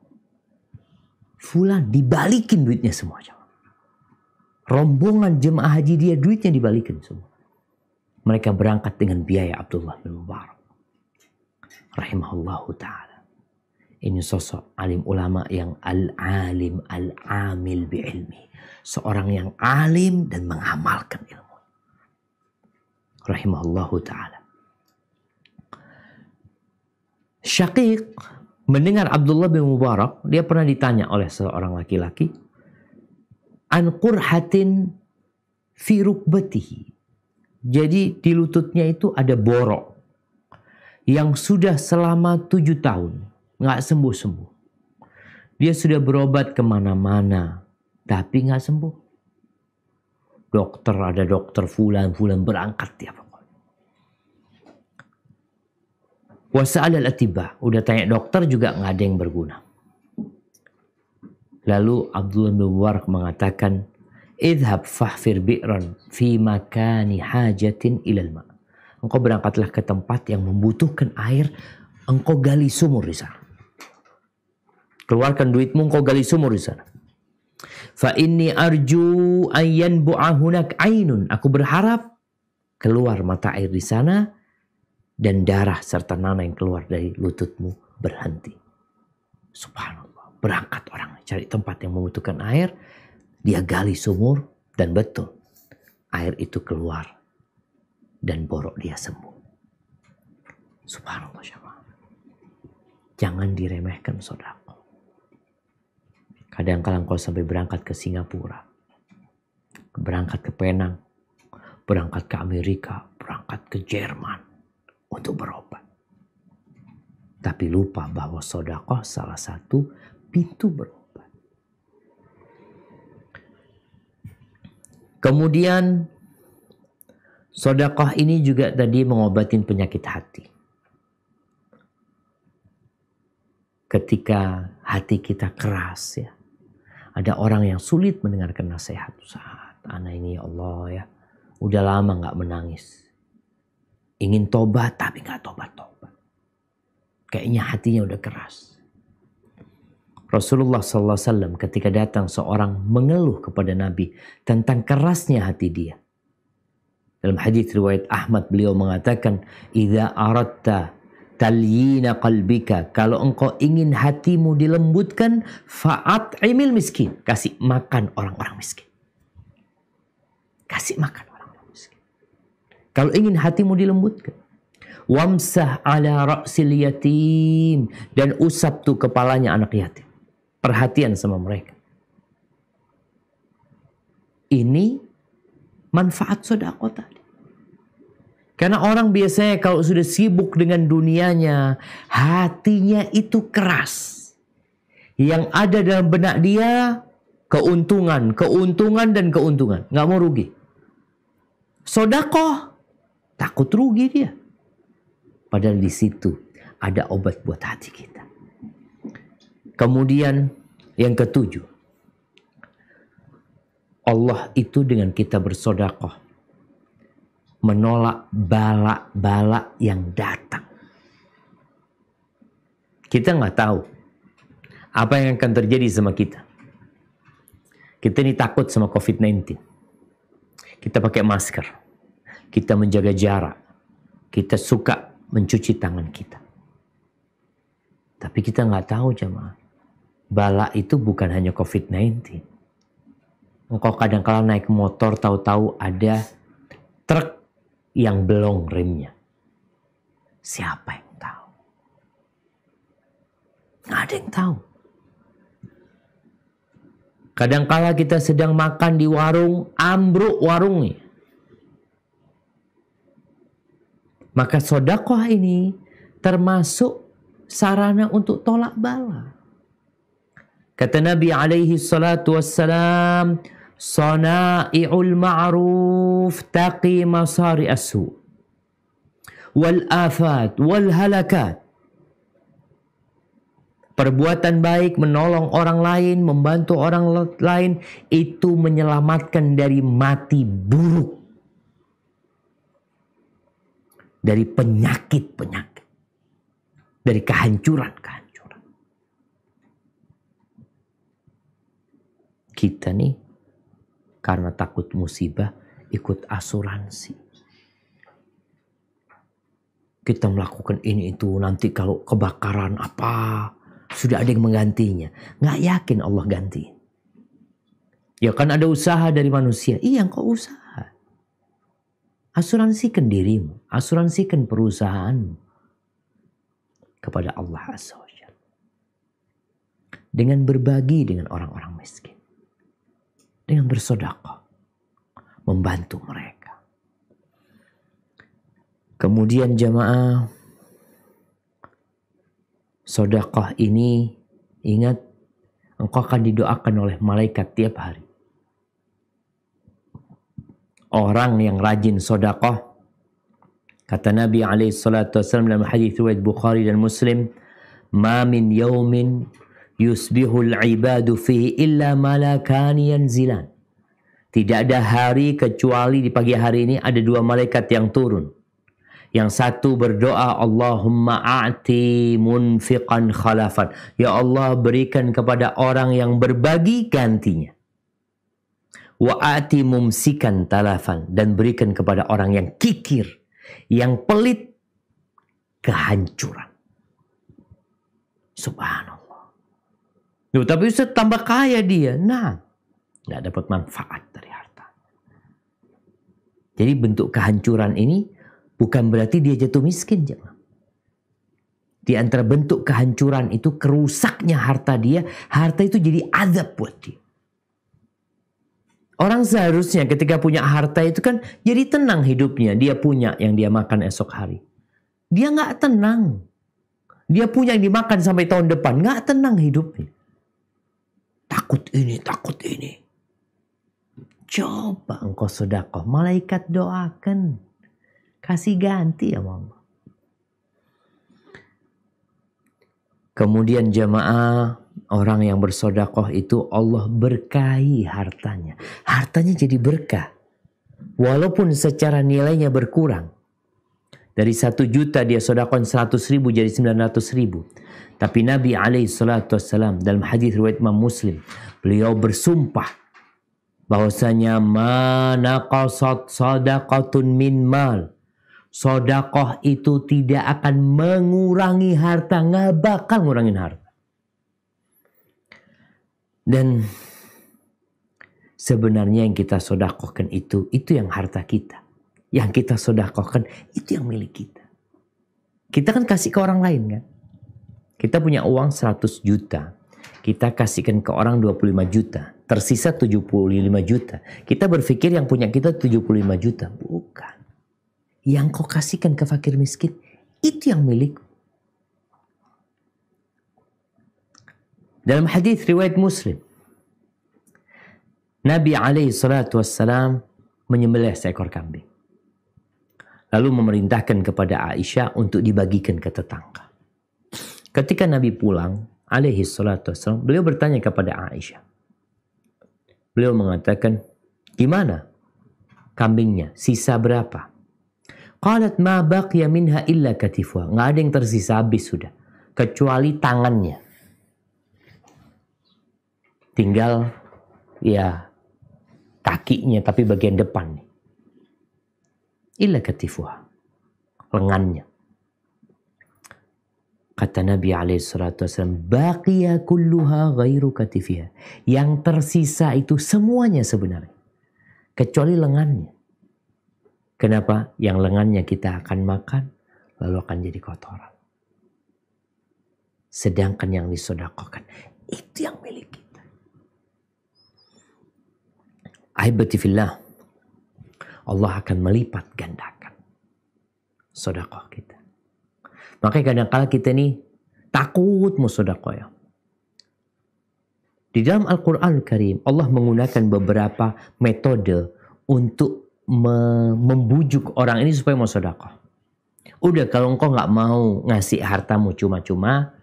Fulan, dibalikin duitnya semua. Rombongan jemaah haji dia, duitnya dibalikin semua. Mereka berangkat dengan biaya Abdullah bin Mubarak. Rahimahullahu ta'ala. Ini sosok alim ulama yang al-alim, al-amil bi'ilmi. Seorang yang alim dan mengamalkan ilmu. Rahimahullahu ta'ala. Syaqiq mendengar Abdullah bin Mubarak, dia pernah ditanya oleh seorang laki-laki, an qurhatin fi rukbatihi. Jadi di lututnya itu ada borok yang sudah selama 7 tahun nggak sembuh-sembuh. Dia sudah berobat kemana-mana tapi nggak sembuh. Ada dokter fulan berangkat tiap. Wasa'al al-atibah, udah tanya dokter juga nggak ada yang berguna. Lalu Abdullah bin Mubarak mengatakan, idhab fahfir bi'ran fi makani hajatin ilal ma'. Engkau berangkatlah ke tempat yang membutuhkan air, engkau gali sumur di sana. Keluarkan duitmu, engkau gali sumur di sana. Fa inni arju ayyan bu'ahunak ainun. Aku berharap keluar mata air di sana dan darah serta nanah yang keluar dari lututmu berhenti. Subhanallah. Berangkat orang cari tempat yang membutuhkan air. Dia gali sumur dan betul. Air itu keluar. Dan borok dia sembuh. Subhanallah syabab. Jangan diremehkan sedekah. Kadang-kadang kau sampai berangkat ke Singapura. Berangkat ke Penang. Berangkat ke Amerika. Berangkat ke Jerman. Untuk berobat. Tapi lupa bahwa sedekah salah satu pintu berobat. Kemudian sedekah ini juga tadi mengobatin penyakit hati. Ketika hati kita keras ya. Ada orang yang sulit mendengarkan nasihat. Saat anak ini ya Allah ya. Udah lama gak menangis. Ingin tobat tapi gak tobat-tobat. Kayaknya hatinya udah keras. Rasulullah SAW ketika datang seorang mengeluh kepada Nabi tentang kerasnya hati dia. Dalam hadis riwayat Ahmad beliau mengatakan, "Idza aradta talyina qalbika," kalau engkau ingin hatimu dilembutkan, fa'at'imil miskin, kasih makan orang-orang miskin. Kasih makan orang-orang miskin. Kalau ingin hatimu dilembutkan, wamsah ala ra'sil yatim, dan usap tuh kepalanya anak yatim. Perhatian sama mereka. Ini manfaat sedekah tadi. Karena orang biasanya kalau sudah sibuk dengan dunianya, hatinya itu keras. Yang ada dalam benak dia keuntungan, dan keuntungan. Nggak mau rugi. Sedekah takut rugi dia. Padahal di situ ada obat buat hati kita. Kemudian yang ketujuh, Allah itu dengan kita bersedekah menolak bala-bala yang datang. Kita nggak tahu apa yang akan terjadi sama kita. Kita ini takut sama COVID-19. Kita pakai masker. Kita menjaga jarak. Kita suka mencuci tangan kita. Tapi kita nggak tahu jemaah. Bala itu bukan hanya COVID-19. Engkau kadang-kala naik motor tahu-tahu ada truk yang belum remnya. Siapa yang tahu? Nggak ada yang tahu. Kadang-kala kita sedang makan di warung, ambruk warungnya. Maka sedekah ini termasuk sarana untuk tolak bala. Kata Nabi alaihi salatu wassalam, "Sana'i'ul ma'ruf taqi masari as-su' wal afat wal halakat." Perbuatan baik, menolong orang lain, membantu orang lain, itu menyelamatkan dari mati buruk dari penyakit-penyakit, dari kehancuran-kehancuran. Kita nih karena takut musibah ikut asuransi. Kita melakukan ini itu, nanti kalau kebakaran apa, sudah ada yang menggantinya. Nggak yakin Allah ganti. Ya kan ada usaha dari manusia. Iya, engkau usaha. Asuransikan dirimu, asuransikan perusahaanmu kepada Allah Azza wa Jalla. Dengan berbagi dengan orang-orang miskin. Dengan bersedekah, membantu mereka. Kemudian jamaah, sedekah ini, ingat, engkau akan didoakan oleh malaikat tiap hari. Orang yang rajin sedekah, kata Nabi SAW dalam hadis riwayat Bukhari dan Muslim, "Ma min yaumin yusbihul ibadu fihi illa malakani yanzilan." Tidak ada hari kecuali di pagi hari ini ada dua malaikat yang turun. Yang satu berdoa, Allahumma a'ti munfiqan khalafan. Ya Allah, berikan kepada orang yang berbagi gantinya. Wa a'ti mumsikan talafan. Dan berikan kepada orang yang kikir, yang pelit, kehancuran. Subhanallah. Loh, tapi Ustaz tambah kaya dia. Nah, nggak dapat manfaat dari harta. Jadi bentuk kehancuran ini bukan berarti dia jatuh miskin, jemaah. Di antara bentuk kehancuran itu kerusaknya harta dia, harta itu jadi azab buat dia. Orang seharusnya ketika punya harta itu kan jadi tenang hidupnya. Dia punya yang dia makan esok hari. Dia nggak tenang. Dia punya yang dimakan sampai tahun depan. Nggak tenang hidupnya. Takut ini, takut ini. Coba engkau sedekah, malaikat doakan. Kasih ganti ya Allah. Kemudian jamaah, orang yang bersedekah itu Allah berkahi hartanya. Hartanya jadi berkah. Walaupun secara nilainya berkurang. Dari 1 juta dia sedekah 100.000 jadi 900.000. Tapi Nabi SAW dalam hadis riwayat Imam Muslim, beliau bersumpah bahwasanya ma naqasat sadaqatun min mal. Sedekah itu tidak akan mengurangi harta, nggak bakal ngurangin harta. Dan sebenarnya yang kita sedekahkan itu yang harta kita. Yang kita sedekahkan itu yang milik kita. Kita kan kasih ke orang lain kan. Kita punya uang 100 juta. Kita kasihkan ke orang 25 juta. Tersisa 75 juta. Kita berpikir yang punya kita 75 juta. Bukan. Yang kau kasihkan ke fakir miskin, itu yang milik. Dalam hadis riwayat Muslim, Nabi SAW menyembelih seekor kambing. Lalu memerintahkan kepada Aisyah untuk dibagikan ke tetangga. Ketika Nabi pulang, SAW, beliau bertanya kepada Aisyah. Beliau mengatakan, gimana kambingnya? Sisa berapa? Qalat ma baqiya minha illa katifuha. Nggak ada yang tersisa, habis sudah. Kecuali tangannya. Tinggal ya kakinya, tapi bagian depan. Illa katifuha. Lengannya. Kata Nabi SAW, baqiya kulluha ghairu katifiha. Yang tersisa itu semuanya sebenarnya. Kecuali lengannya. Kenapa? Yang lengannya kita akan makan, lalu akan jadi kotoran. Sedangkan yang disedekahkan, itu yang milik kita. Ahibati fillah, Allah akan melipat gandakan sedekah kita. Makanya kadang-kala kita nih takut mau sedekah ya. Di dalam Al-Quran Karim, Allah menggunakan beberapa metode untuk membujuk orang ini supaya mau sedekah. Udah, kalau engkau nggak mau ngasih hartamu cuma-cuma,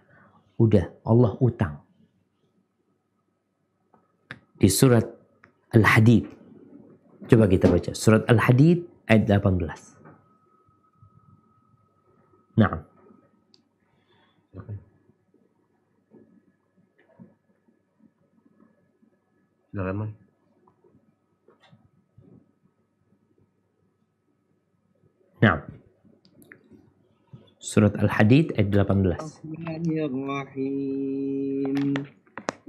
udah Allah utang. Di surat Al-Hadid, coba kita baca surat Al-Hadid ayat 18. Nah, Silakan, Mai. nah. Surat Al-Hadid ayat 18. Bismillahirrahmanirrahim.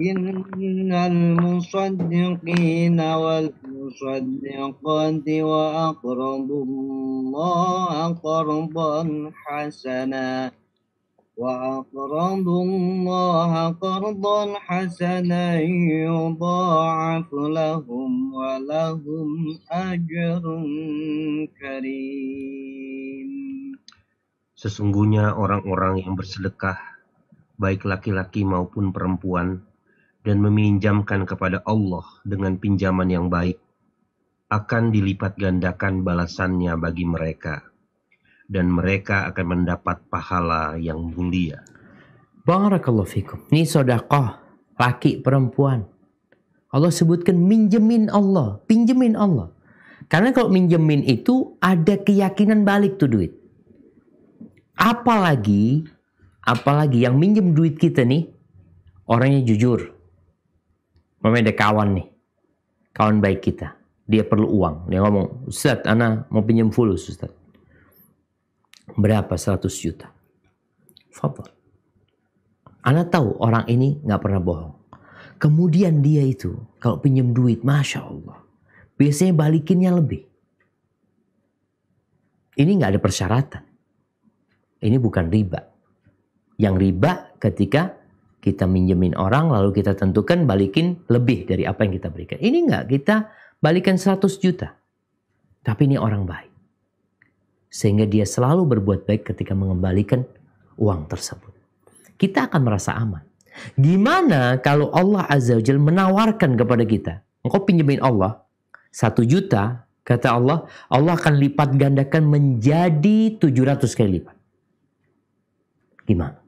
Innal musaddiqina wal musaddiqati wa aqradullaha qardan hasana yudha'af lahum wa lahum ajrun karim. Sesungguhnya orang-orang yang bersedekah, baik laki-laki maupun perempuan, dan meminjamkan kepada Allah dengan pinjaman yang baik, akan dilipat gandakan balasannya bagi mereka, dan mereka akan mendapat pahala yang mulia. Barakallahu fikum. Ini sedekah laki perempuan. Allah sebutkan minjemin Allah, pinjemin Allah. Karena kalau minjemin itu ada keyakinan balik tuh duit. Apalagi yang minjem duit kita nih orangnya jujur. Ada kawan nih, kawan baik kita. Dia perlu uang. Dia ngomong, Ustaz, ana mau pinjam fulus, Ustaz. Berapa? 100 juta. Fadhal. Ana tahu orang ini nggak pernah bohong. Kemudian dia itu kalau pinjam duit, Masya Allah, biasanya balikinnya lebih. Ini nggak ada persyaratan. Ini bukan riba. Yang riba ketika kita minjemin orang lalu kita tentukan balikin lebih dari apa yang kita berikan. Ini enggak, kita balikan 100 juta. Tapi ini orang baik. Sehingga dia selalu berbuat baik ketika mengembalikan uang tersebut. Kita akan merasa aman. Gimana kalau Allah Azza wa Jalla menawarkan kepada kita, engkau pinjemin Allah 1 juta, kata Allah, Allah akan lipat gandakan menjadi 700 kali lipat. Gimana?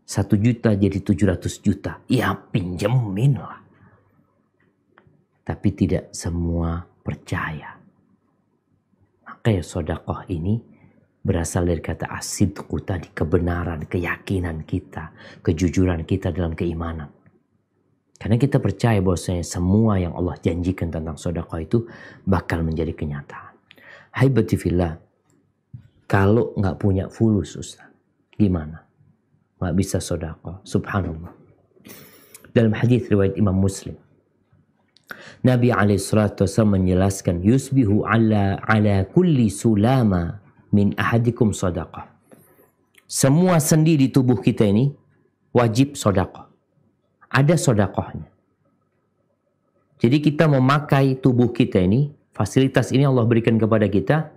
1 juta jadi 700 juta. Ya pinjemin lah. Tapi tidak semua percaya. Makanya sedekah ini berasal dari kata asidqu tadi. Kebenaran, keyakinan kita. Kejujuran kita dalam keimanan. Karena kita percaya bahwasanya semua yang Allah janjikan tentang sedekah itu bakal menjadi kenyataan. Haibati fillah. Kalau nggak punya fulus, Ustaz, gimana? Nggak bisa sedekah. Subhanallah. Dalam hadis riwayat Imam Muslim, Nabi SAW menjelaskan, yusbihu ala kulli sulama min ahadikum sedekah. Semua sendi di tubuh kita ini wajib sedekah. Ada sedekahnya. Jadi kita memakai tubuh kita ini, fasilitas ini Allah berikan kepada kita,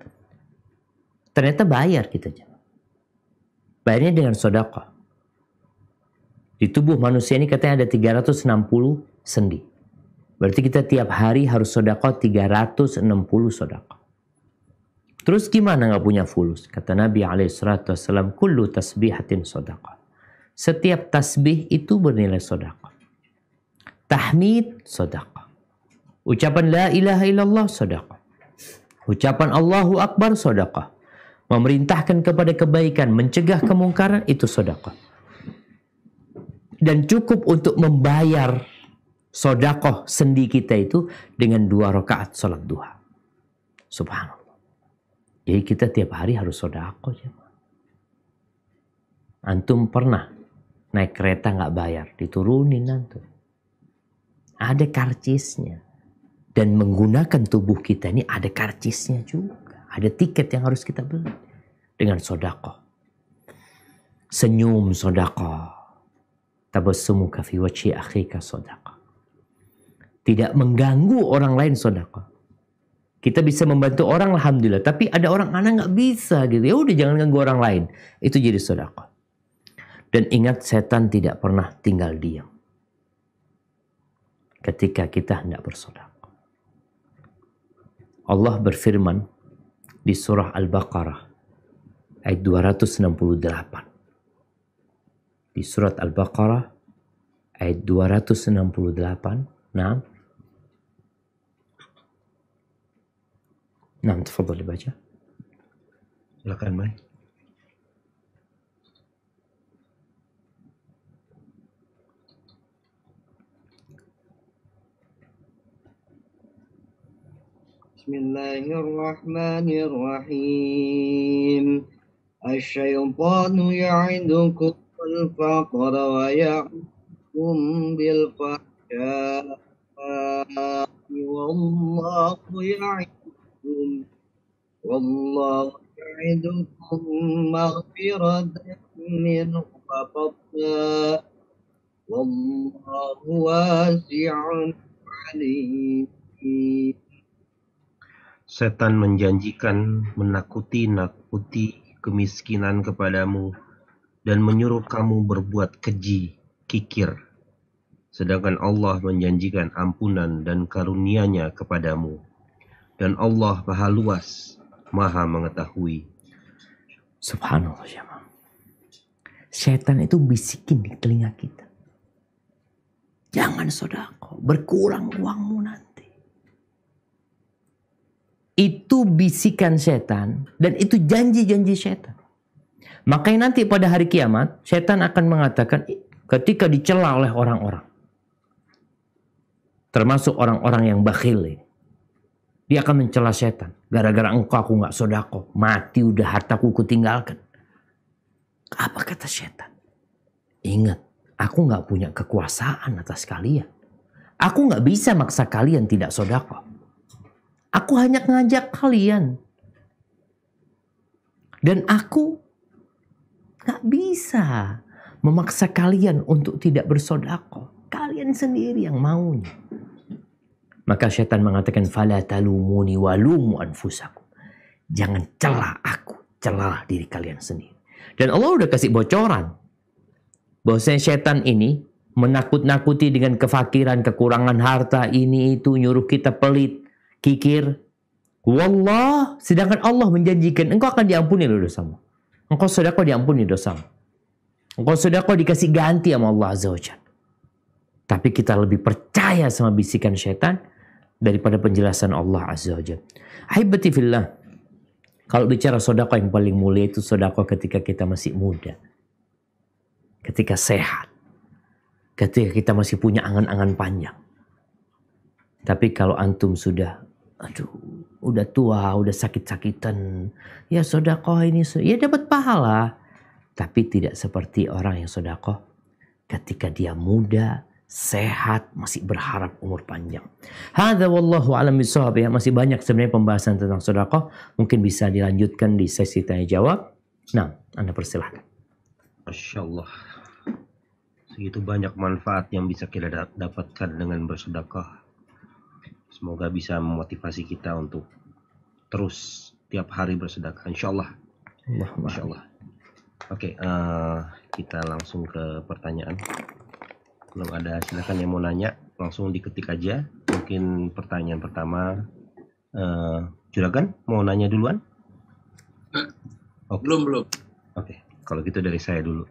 ternyata bayar kita. Bayarnya dengan sedekah. Di tubuh manusia ini katanya ada 360 sendi. Berarti kita tiap hari harus sedekah 360 sedekah. Terus gimana nggak punya fulus? Kata Nabi SAW, kullu tasbihatin sedekah. Setiap tasbih itu bernilai sedekah. Tahmid sedekah. Ucapan la ilaha illallah sedekah. Ucapan Allahu Akbar sedekah. Memerintahkan kepada kebaikan, mencegah kemungkaran, itu sedekah. Dan cukup untuk membayar sedekah sendi kita itu dengan 2 rakaat salat duha. Subhanallah. Jadi kita tiap hari harus sedekah. Antum pernah naik kereta nggak bayar, diturunin antum. Ada karcisnya. Dan menggunakan tubuh kita ini ada karcisnya juga. Ada tiket yang harus kita beli dengan sedekah. Senyum sedekah. Tabassumuka fi wajhi akhika sedekah. Tidak mengganggu orang lain sedekah. Kita bisa membantu orang alhamdulillah, tapi ada orang anak nggak bisa gitu. Ya udah jangan ganggu orang lain. Itu jadi sedekah. Dan ingat, setan tidak pernah tinggal diam ketika kita hendak bersedekah. Allah berfirman di surah Al-Baqarah ayat 268. Di surat Al-Baqarah ayat 268. Nah, tafadhal baca. Silakan, Mai. Bismillahirrahmanirrahim. Asyaitanu ya'idukum al-faqra wa ya'murukum bil fahsya'i wallahu ya'idukum maghfiratan minhu wa fadla wallahu wasi'un alim. Setan menjanjikan menakuti kemiskinan kepadamu dan menyuruh kamu berbuat keji, kikir. Sedangkan Allah menjanjikan ampunan dan karunia-Nya kepadamu. Dan Allah Maha Luas, Maha Mengetahui. Subhanallah jemaah. Setan itu bisikin di telinga kita. Jangan sedekah, berkurang uangmu nanti. Itu bisikan setan dan itu janji-janji setan. Makanya nanti pada hari kiamat, setan akan mengatakan ketika dicela oleh orang-orang. Termasuk orang-orang yang bakhil. Dia akan mencela setan. Gara-gara engkau aku gak sedekah. Mati udah hartaku kutinggalkan. Apa kata setan? Ingat, aku gak punya kekuasaan atas kalian. Aku gak bisa maksa kalian tidak sedekah. Aku hanya ngajak kalian. Dan aku gak bisa memaksa kalian untuk tidak bersedekah. Kalian sendiri yang maunya. Maka syaitan mengatakan, "Fala talumuni walumu anfusakum." Jangan celah aku, celah diri kalian sendiri. Dan Allah udah kasih bocoran. Bahwasanya syaitan ini menakut-nakuti dengan kefakiran, kekurangan harta, ini itu, nyuruh kita pelit, kikir. Wallah, sedangkan Allah menjanjikan engkau akan diampuni loh dosamu. Engkau sedekah diampuni dosamu. Engkau sedekah dikasih ganti sama Allah Azza wa Jalla. Tapi kita lebih percaya sama bisikan syaitan daripada penjelasan Allah Azza wa Jalla. Ahibati fillah. Kalau bicara sedekah yang paling mulia itu sedekah ketika kita masih muda. Ketika sehat. Ketika kita masih punya angan-angan panjang. Tapi kalau antum sudah udah tua, udah sakit-sakitan, ya sedekah ini ya dapat pahala, tapi tidak seperti orang yang sedekah ketika dia muda, sehat, masih berharap umur panjang. Hadza wallahu a'lam bishawab. Ya, masih banyak sebenarnya pembahasan tentang sedekah, mungkin bisa dilanjutkan di sesi tanya jawab. Nah, Anda persilahkan. Masya Allah. Segitu banyak manfaat yang bisa kita dapatkan dengan bersedekah. Semoga bisa memotivasi kita untuk terus tiap hari bersedekah. Insya Allah. Masya Allah. Oke, kita langsung ke pertanyaan. Belum ada, silakan yang mau nanya langsung diketik aja. Mungkin pertanyaan pertama, Juragan mau nanya duluan? Okay. Belum. Oke, kalau gitu dari saya dulu.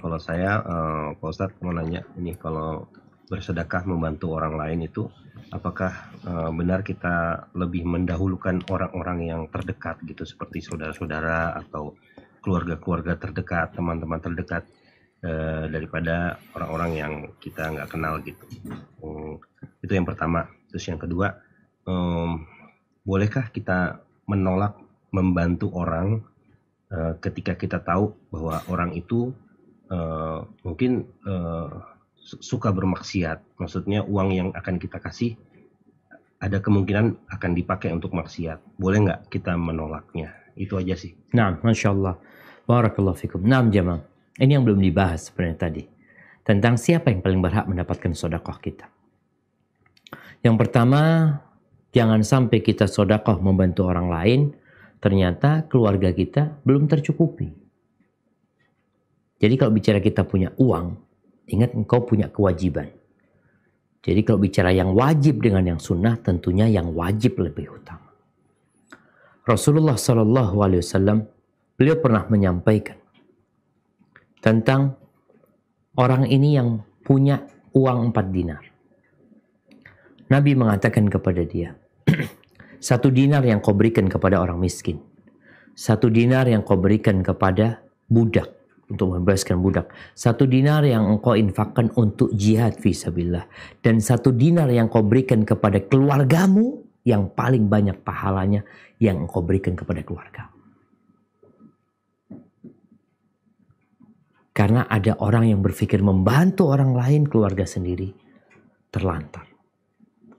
Kalau saya, Pak Ustadz mau nanya ini, kalau bersedekah membantu orang lain itu, apakah benar kita lebih mendahulukan orang-orang yang terdekat gitu, seperti saudara-saudara atau keluarga-keluarga terdekat, teman-teman terdekat, daripada orang-orang yang kita nggak kenal gitu. Itu yang pertama. Terus yang kedua, bolehkah kita menolak membantu orang ketika kita tahu bahwa orang itu mungkin suka bermaksiat? Maksudnya uang yang akan kita kasih ada kemungkinan akan dipakai untuk maksiat. Boleh nggak kita menolaknya? Itu aja sih. Nah, Masya Allah. Barakallahu fikum. Nah, jemaah. Ini yang belum dibahas sebenarnya tadi. Tentang siapa yang paling berhak mendapatkan sedekah kita. Yang pertama, jangan sampai kita sedekah membantu orang lain, ternyata keluarga kita belum tercukupi. Jadi kalau bicara kita punya uang, ingat engkau punya kewajiban. Jadi kalau bicara yang wajib dengan yang sunnah, tentunya yang wajib lebih utama. Rasulullah SAW, beliau pernah menyampaikan tentang orang ini yang punya uang 4 dinar. Nabi mengatakan kepada dia, 1 dinar yang kau berikan kepada orang miskin. 1 dinar yang kau berikan kepada budak, untuk membebaskan budak. 1 dinar yang engkau infakkan untuk jihad fisabilillah. Dan 1 dinar yang kau berikan kepada keluargamu yang paling banyak pahalanya yang engkau berikan kepada keluarga. Karena ada orang yang berpikir membantu orang lain, keluarga sendiri terlantar.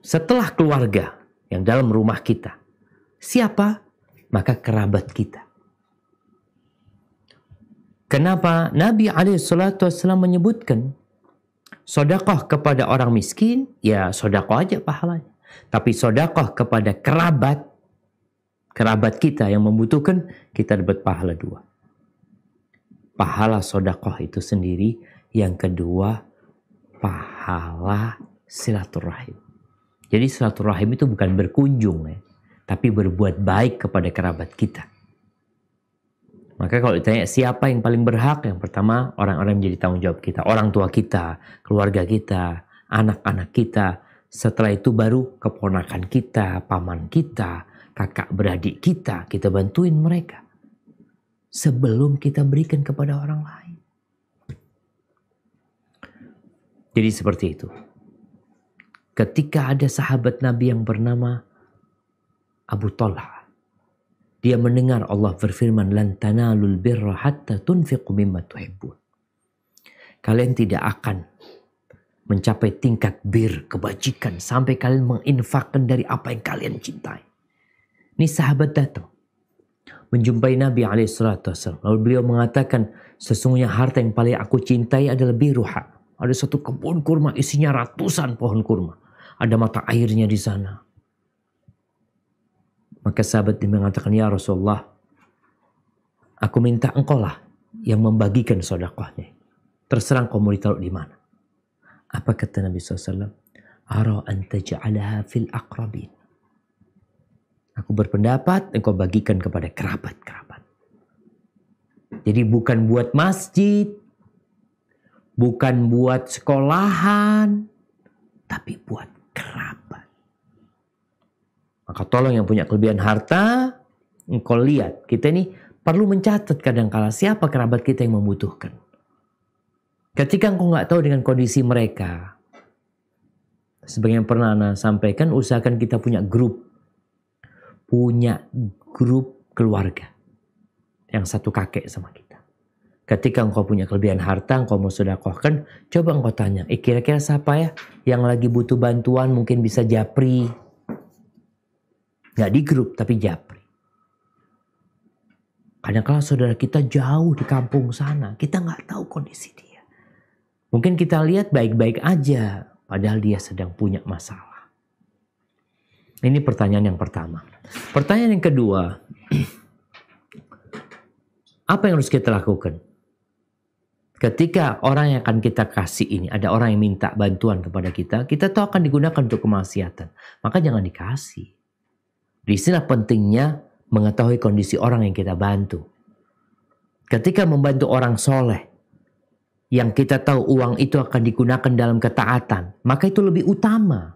Setelah keluarga yang dalam rumah kita, siapa? Maka kerabat kita. Kenapa Nabi SAW menyebutkan sedekah kepada orang miskin, ya sedekah aja pahalanya. Tapi sedekah kepada kerabat kita yang membutuhkan, kita dapat pahala 2. Pahala sedekah itu sendiri, yang kedua pahala silaturahim. Jadi silaturahim itu bukan berkunjung ya, tapi berbuat baik kepada kerabat kita. Maka kalau ditanya siapa yang paling berhak, yang pertama orang-orang yang menjadi tanggung jawab kita, orang tua kita, keluarga kita, anak-anak kita. Setelah itu baru keponakan kita, paman kita, kakak beradik kita bantuin mereka. Sebelum kita berikan kepada orang lain. Jadi seperti itu. Ketika ada sahabat Nabi yang bernama Abu Talha, dia mendengar Allah berfirman, "Lan tanalul birra hatta tunfiqu mimma tuhibbun." Kalian tidak akan mencapai tingkat bir, kebajikan, sampai kalian menginfakkan dari apa yang kalian cintai. Ini sahabat datang menjumpai Nabi SAW. Lalu beliau mengatakan, sesungguhnya harta yang paling aku cintai adalah biruha. Ada satu kebun kurma isinya ratusan pohon kurma. Ada mata airnya di sana. Maka sahabat ini mengatakan, ya Rasulullah, aku minta engkau lah yang membagikan sedekahnya. Terserah engkau mau ditaruh di mana. Apa kata Nabi SAW? Ara an taj'alaha fil aqrabin. Aku berpendapat engkau bagikan kepada kerabat-kerabat. Jadi bukan buat masjid, bukan buat sekolahan, tapi buat kerabat. Maka tolong yang punya kelebihan harta, engkau lihat. Kita ini perlu mencatat kadang-kala siapa kerabat kita yang membutuhkan. Ketika engkau nggak tahu dengan kondisi mereka, sebagian pernah Ana sampaikan, usahakan kita punya grup keluarga yang satu kakek sama kita. Ketika engkau punya kelebihan harta, engkau mau sedekahkan, coba engkau tanya, kira-kira siapa ya yang lagi butuh bantuan, mungkin bisa japri. Nggak di grup, tapi japri. Kadang-kala saudara kita jauh di kampung sana, kita nggak tahu kondisi dia. Mungkin kita lihat baik-baik aja, padahal dia sedang punya masalah. Ini pertanyaan yang pertama. Pertanyaan yang kedua, apa yang harus kita lakukan? Ketika orang yang akan kita kasih ini, ada orang yang minta bantuan kepada kita tahu akan digunakan untuk kemaksiatan. Maka jangan dikasih. Di sini pentingnya mengetahui kondisi orang yang kita bantu. Ketika membantu orang soleh, yang kita tahu uang itu akan digunakan dalam ketaatan, maka itu lebih utama.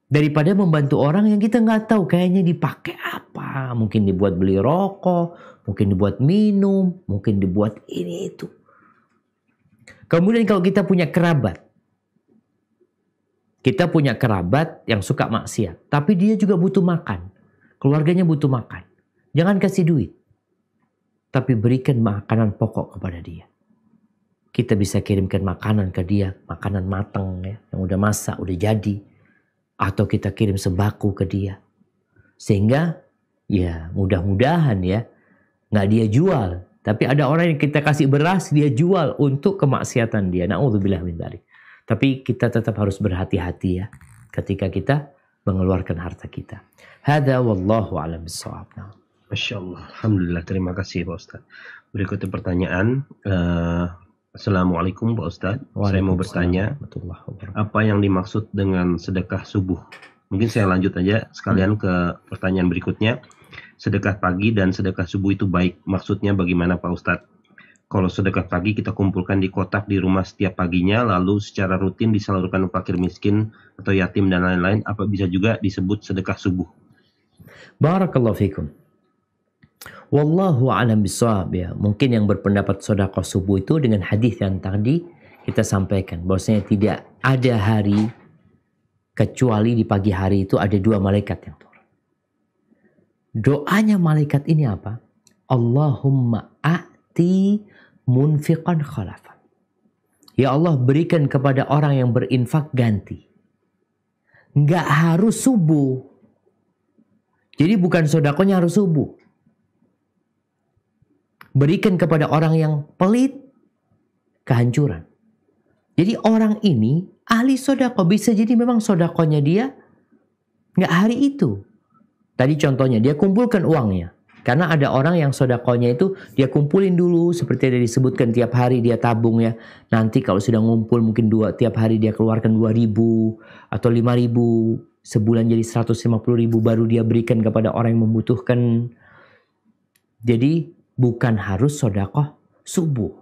Daripada membantu orang yang kita nggak tahu kayaknya dipakai apa. Mungkin dibuat beli rokok, mungkin dibuat minum, mungkin dibuat ini itu. Kemudian kalau kita punya kerabat yang suka maksiat, tapi dia juga butuh makan. Keluarganya butuh makan. Jangan kasih duit. Tapi berikan makanan pokok kepada dia. Kita bisa kirimkan makanan ke dia, makanan matang ya, yang udah masak, udah jadi. Atau kita kirim sembako ke dia. Sehingga ya mudah-mudahan ya nggak dia jual. Tapi ada orang yang kita kasih beras dia jual untuk kemaksiatan dia. Na'udzubillah min dzalik. Tapi kita tetap harus berhati-hati ya ketika kita mengeluarkan harta kita. Hada wallahu a'lam bishawab. Masya Allah. Alhamdulillah. Terima kasih Pak Ustaz. Berikutnya pertanyaan. Assalamualaikum Pak Ustaz. Saya mau bertanya, apa yang dimaksud dengan sedekah subuh? Mungkin saya lanjut aja sekalian ke pertanyaan berikutnya. Sedekah pagi dan sedekah subuh itu baik. Maksudnya bagaimana Pak Ustaz? Kalau sedekah pagi kita kumpulkan di kotak di rumah setiap paginya, lalu secara rutin disalurkan ke fakir miskin atau yatim dan lain-lain, apa bisa juga disebut sedekah subuh? Barakallahu fikum. Wallahu a'lam bishawab ya. Mungkin yang berpendapat sedekah subuh itu dengan hadis yang tadi kita sampaikan, bahwasanya tidak ada hari Kecuali di pagi hari itu ada 2 malaikat yang turun. Doanya malaikat ini apa? Allahumma a'ti munfiqan khalafan. Ya Allah, berikan kepada orang yang berinfak ganti. Nggak harus subuh. Jadi bukan sodakonya harus subuh. Berikan kepada orang yang pelit, kehancuran. Jadi orang ini ahli sodako. Bisa jadi memang sodakonya dia nggak hari itu. Tadi contohnya, dia kumpulkan uangnya. Karena ada orang yang sodakonya itu dia kumpulin dulu. Seperti yang disebutkan, tiap hari dia tabung ya. Nanti kalau sudah ngumpul mungkin tiap hari dia keluarkan 2.000 atau 5.000. Sebulan jadi 150.000 baru dia berikan kepada orang yang membutuhkan. Jadi bukan harus sodakoh subuh.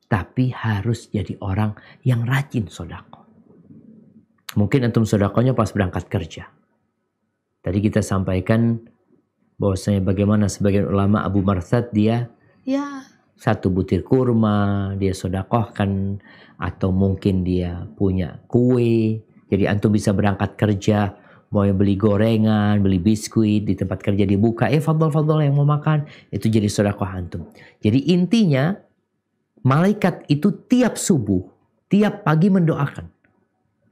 Tapi harus jadi orang yang rajin sodakoh. Mungkin antum sodakohnya pas berangkat kerja. Tadi kita sampaikan bahwasanya bagaimana sebagian ulama Abu Marsad dia ya 1 butir kurma dia sodakohkan, atau mungkin dia punya kue. Jadi antum bisa berangkat kerja, mau beli gorengan, beli biskuit, di tempat kerja dibuka, fadol yang mau makan, itu jadi sodakoh antum. Jadi intinya malaikat itu tiap subuh, tiap pagi mendoakan.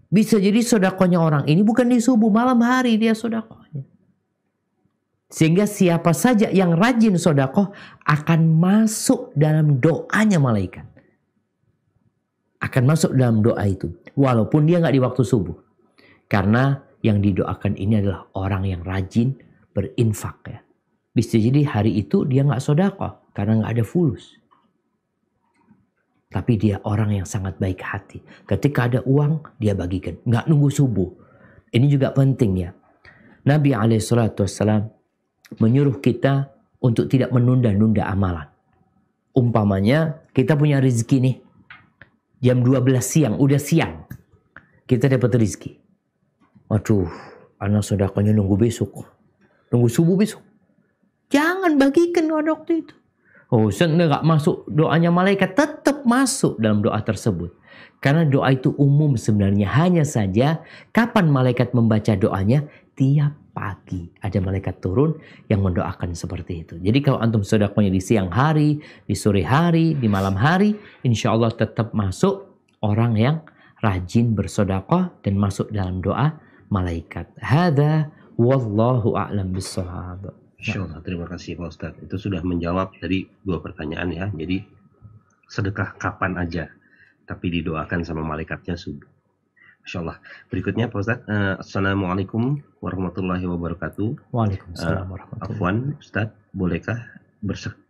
Bisa jadi sodakohnya orang ini bukan di subuh, malam hari dia sodakohnya. Sehingga siapa saja yang rajin sodakoh akan masuk dalam doanya malaikat. Akan masuk dalam doa itu. Walaupun dia nggak di waktu subuh. Karena yang didoakan ini adalah orang yang rajin berinfak ya. Bisa jadi hari itu dia nggak sodakoh karena nggak ada fulus. Tapi dia orang yang sangat baik hati. Ketika ada uang, dia bagikan. Nggak nunggu subuh. Ini juga penting ya. Nabi SAW menyuruh kita untuk tidak menunda-nunda amalan. Umpamanya, kita punya rezeki nih. Jam 12 siang, udah siang. Kita dapat rezeki. Waduh, anak sodakonya nunggu besok. Nunggu subuh besok. Jangan bagikan waktu itu. Oh, nggak masuk doanya malaikat, tetap masuk dalam doa tersebut. Karena doa itu umum sebenarnya. Hanya saja kapan malaikat membaca doanya? Tiap pagi ada malaikat turun yang mendoakan seperti itu. Jadi kalau antum sodakohnya di siang hari, di sore hari, di malam hari, insya Allah tetap masuk orang yang rajin bersodakoh dan masuk dalam doa malaikat. Hada wallahu a'lam bissawab. Insyaallah, terima kasih Pak Ustadz. Itu sudah menjawab dari 2 pertanyaan ya. Jadi sedekah kapan aja, tapi didoakan sama malaikatnya subuh. Insyaallah. Berikutnya Pak Ustadz, Assalamualaikum warahmatullahi wabarakatuh. Waalaikumsalam warahmatullahi wabarakatuh. Afwan Ustadz, bolehkah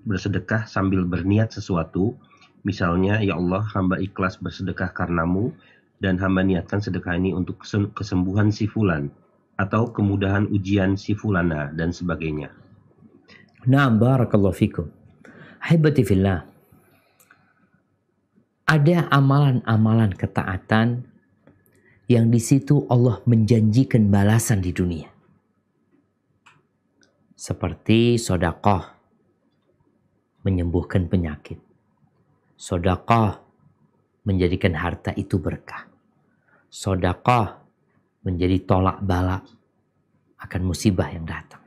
bersedekah sambil berniat sesuatu? Misalnya, ya Allah, hamba ikhlas bersedekah karenamu dan hamba niatkan sedekah ini untuk kesembuhan si fulan atau kemudahan ujian si fulana dan sebagainya. Naam, barakallahu fikum. Ahibati fillah. Ada amalan-amalan ketaatan yang di situ Allah menjanjikan balasan di dunia. Seperti sodakoh, menyembuhkan penyakit. Sodakoh, menjadikan harta itu berkah. Sodakoh, menjadi tolak bala akan musibah yang datang.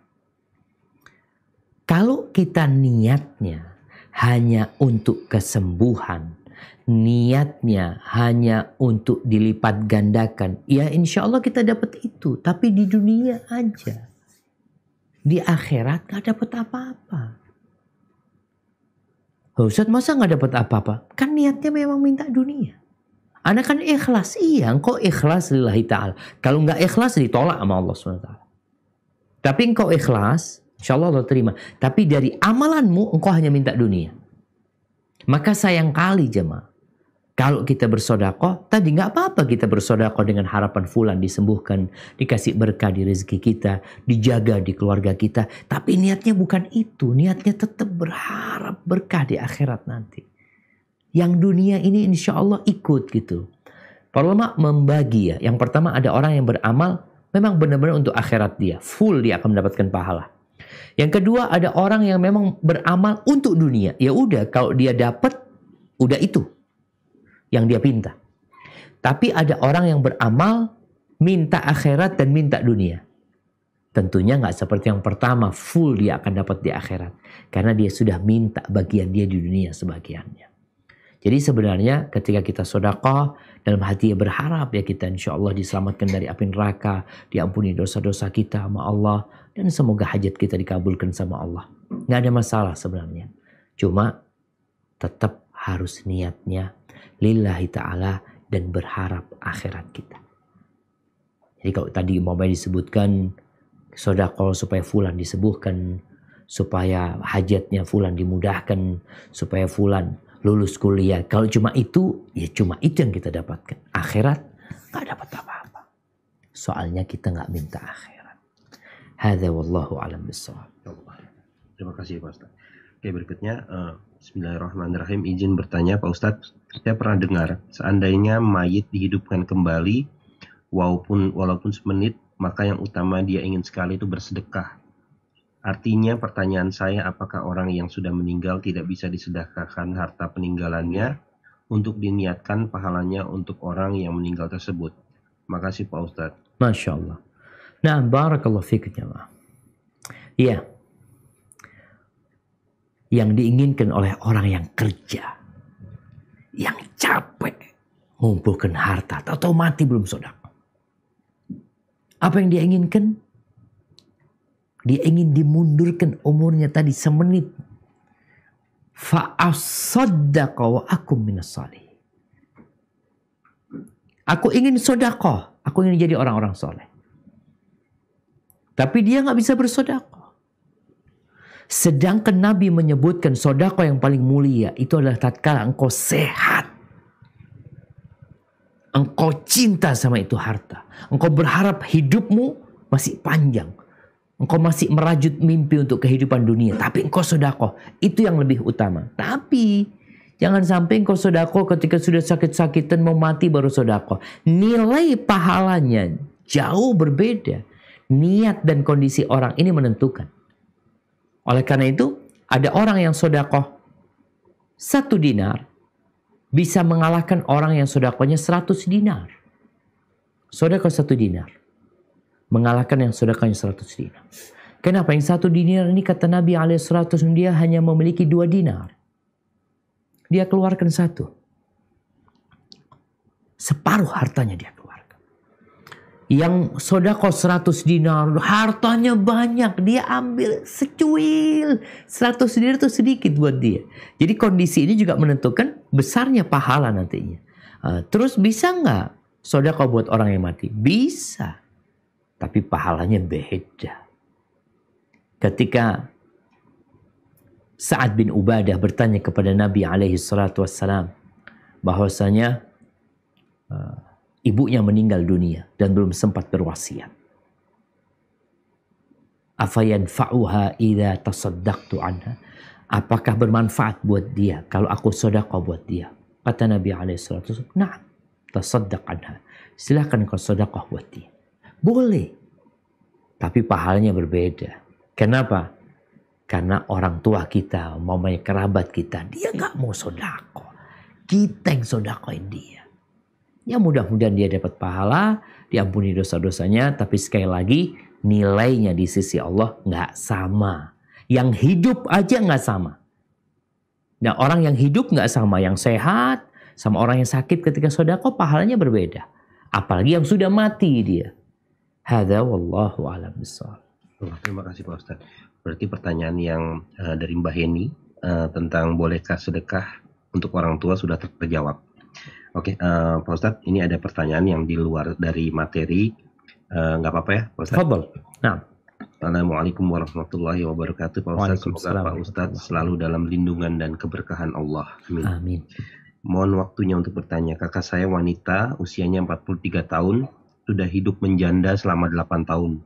Kalau kita niatnya hanya untuk kesembuhan, niatnya hanya untuk dilipat gandakan, ya insya Allah kita dapat itu. Tapi di dunia aja. Di akhirat gak dapat apa-apa. Ustaz, masa gak dapat apa-apa? Kan niatnya memang minta dunia. Anda kan ikhlas. Iya, engkau ikhlas lillahi ta'ala. Kalau nggak ikhlas ditolak sama Allah SWT. Tapi engkau ikhlas, insya Allah Allah terima. Tapi dari amalanmu engkau hanya minta dunia. Maka sayang kali jemaah. Kalau kita bersodakoh, tadi nggak apa-apa kita bersodakoh dengan harapan fulan disembuhkan, dikasih berkah di rezeki kita, dijaga di keluarga kita. Tapi niatnya bukan itu. Niatnya tetap berharap berkah di akhirat nanti. Yang dunia ini insya Allah ikut gitu. Para ulama membagi ya. Yang pertama ada orang yang beramal memang benar-benar untuk akhirat dia. Full dia akan mendapatkan pahala. Yang kedua ada orang yang memang beramal untuk dunia. Ya udah kalau dia dapat, udah itu yang dia pinta. Tapi ada orang yang beramal minta akhirat dan minta dunia. Tentunya nggak seperti yang pertama, full dia akan dapat di akhirat. Karena dia sudah minta bagian dia di dunia sebagiannya. Jadi sebenarnya ketika kita sedekah, dalam hati berharap ya kita insya Allah diselamatkan dari api neraka, diampuni dosa-dosa kita sama Allah, dan semoga hajat kita dikabulkan sama Allah. Nggak ada masalah sebenarnya. Cuma tetap harus niatnya lillahi ta'ala dan berharap akhirat kita. Jadi kalau tadi umpamanya disebutkan sedekah supaya fulan disembuhkan, supaya hajatnya fulan dimudahkan, supaya fulan lulus kuliah. Kalau cuma itu, ya cuma itu yang kita dapatkan. Akhirat nggak dapat apa-apa. Soalnya kita nggak minta akhirat. Hadza wallahu a'lam bishawab. Terima kasih Pak Ustadz. Oke, berikutnya Bismillahirrahmanirrahim. Izin bertanya Pak Ustadz, saya pernah dengar seandainya mayit dihidupkan kembali walaupun semenit, maka yang utama dia ingin sekali itu bersedekah. Artinya pertanyaan saya, apakah orang yang sudah meninggal tidak bisa disedekahkan harta peninggalannya untuk diniatkan pahalanya untuk orang yang meninggal tersebut? Makasih Pak Ustadz. Masya Allah. Nah, barakallahu fiik jamaah. Iya. Yang diinginkan oleh orang yang kerja, yang capek ngumpulkan harta, atau mati belum sedekah. Apa yang dia inginkan? Dia ingin dimundurkan umurnya tadi semenit. Fa'asaddaqa wa akum minas salih. Aku ingin sedekah. Aku ingin jadi orang-orang soleh. Tapi dia nggak bisa bersedekah. Sedangkan Nabi menyebutkan sedekah yang paling mulia itu adalah tatkala engkau sehat. Engkau cinta sama itu harta. Engkau berharap hidupmu masih panjang. Engkau masih merajut mimpi untuk kehidupan dunia. Tapi engkau sedekah. Itu yang lebih utama. Tapi jangan sampai engkau sedekah ketika sudah sakit-sakitan mau mati baru sedekah. Nilai pahalanya jauh berbeda. Niat dan kondisi orang ini menentukan. Oleh karena itu ada orang yang sedekah 1 dinar bisa mengalahkan orang yang sedekahnya 100 dinar. Sedekah 1 dinar mengalahkan yang sedekahnya 100 dinar. Kenapa? Yang 1 dinar ini kata Nabi alaihissalam dia hanya memiliki 2 dinar. Dia keluarkan 1. Separuh hartanya dia keluarkan. Yang sedekah 100 dinar, hartanya banyak, dia ambil secuil. 100 dinar itu sedikit buat dia. Jadi kondisi ini juga menentukan besarnya pahala nantinya. Terus bisa nggak sedekah buat orang yang mati? Bisa. Tapi pahalanya beda. Ketika Sa'ad bin Ubadah bertanya kepada Nabi alaihissalam bahwasanya ibunya meninggal dunia dan belum sempat berwasiat. Afayanfa'uha idza tasaddaqtu anha? Apakah bermanfaat buat dia kalau aku sedekah buat dia? Kata Nabi alaihissalam, "Na'am, tasaddaq anha." Silakan kau sedekah buat dia. Boleh. Tapi pahalanya berbeda. Kenapa? Karena orang tua kita, mamanya kerabat kita, dia nggak mau sedekah. Kita yang sedekahin dia. Ya mudah-mudahan dia dapat pahala, diampuni dosa-dosanya, tapi sekali lagi nilainya di sisi Allah nggak sama. Yang hidup aja nggak sama. Nah orang yang hidup nggak sama, yang sehat sama orang yang sakit ketika sedekah pahalanya berbeda. Apalagi yang sudah mati dia. Hadza wallahu a'lam bishawab. Terima kasih Pak Ustadz. Berarti pertanyaan yang dari Mbak Heni tentang bolehkah sedekah untuk orang tua sudah terjawab. Oke, Pak Ustadz, ini ada pertanyaan yang di luar dari materi. Nggak apa-apa ya Pak Ustadz? Fadhal. Nah. Assalamualaikum warahmatullahi wabarakatuh Pak Ustadz. Semoga Pak Ustadz selalu dalam lindungan dan keberkahan Allah. Amin. Amin. Mohon waktunya untuk bertanya. Kakak saya wanita, usianya 43 tahun, sudah hidup menjanda selama 8 tahun.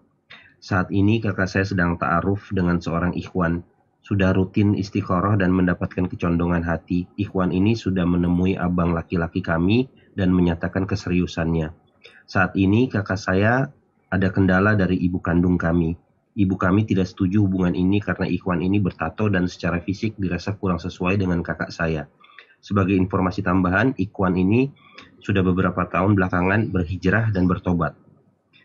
Saat ini kakak saya sedang ta'aruf dengan seorang ikhwan. Sudah rutin istikharah dan mendapatkan kecondongan hati. Ikhwan ini sudah menemui abang laki-laki kami dan menyatakan keseriusannya. Saat ini kakak saya ada kendala dari ibu kandung kami. Ibu kami tidak setuju hubungan ini karena ikhwan ini bertato dan secara fisik dirasa kurang sesuai dengan kakak saya. Sebagai informasi tambahan, ikhwan ini sudah beberapa tahun belakangan berhijrah dan bertobat.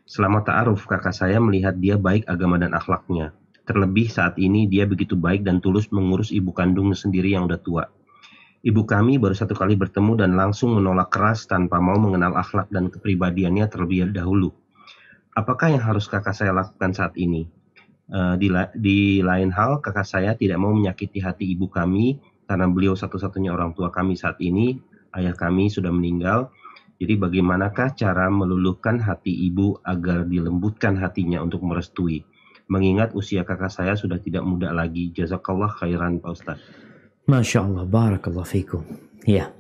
Selama ta'aruf, kakak saya melihat dia baik agama dan akhlaknya. Terlebih saat ini dia begitu baik dan tulus mengurus ibu kandungnya sendiri yang udah tua. Ibu kami baru 1 kali bertemu dan langsung menolak keras tanpa mau mengenal akhlak dan kepribadiannya terlebih dahulu. Apakah yang harus kakak saya lakukan saat ini? Di lain hal, kakak saya tidak mau menyakiti hati ibu kami karena beliau satu-satunya orang tua kami saat ini. Ayah kami sudah meninggal. Jadi bagaimanakah cara meluluhkan hati ibu agar dilembutkan hatinya untuk merestui? Mengingat usia kakak saya sudah tidak muda lagi. Jazakallah khairan Pak Ustadz. Masya Allah, barakallahu fikum. Ya,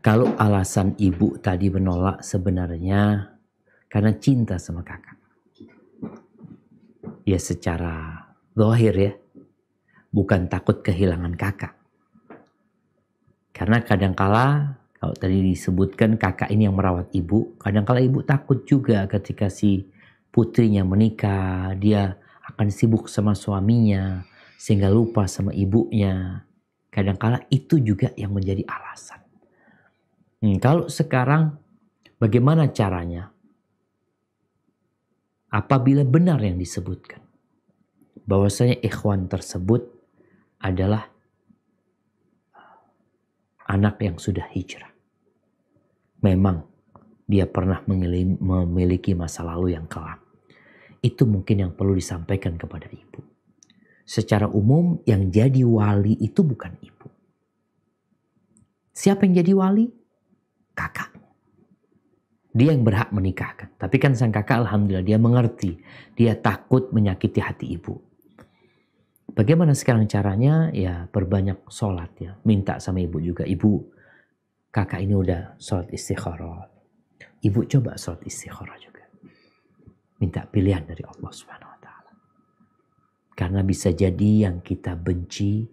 kalau alasan ibu tadi menolak sebenarnya karena cinta sama kakak. Ya secara zahir ya, bukan takut kehilangan kakak. Karena kadangkala, kalau tadi disebutkan kakak ini yang merawat ibu, kadangkala ibu takut juga ketika si putrinya menikah, dia akan sibuk sama suaminya, sehingga lupa sama ibunya. Kadangkala itu juga yang menjadi alasan. Kalau sekarang bagaimana caranya? Apabila benar yang disebutkan, bahwasanya ikhwan tersebut adalah anak yang sudah hijrah. Memang dia pernah memiliki masa lalu yang kelam. Itu mungkin yang perlu disampaikan kepada ibu. Secara umum yang jadi wali itu bukan ibu. Siapa yang jadi wali? Kakak. Dia yang berhak menikahkan. Tapi kan sang kakak alhamdulillah dia mengerti. Dia takut menyakiti hati ibu. Bagaimana sekarang caranya? Ya perbanyak sholat ya. Minta sama ibu juga. Ibu, kakak ini udah sholat istikharah. Ibu coba sholat istikharah juga. Minta pilihan dari Allah Subhanahu wa ta'ala. Karena bisa jadi yang kita benci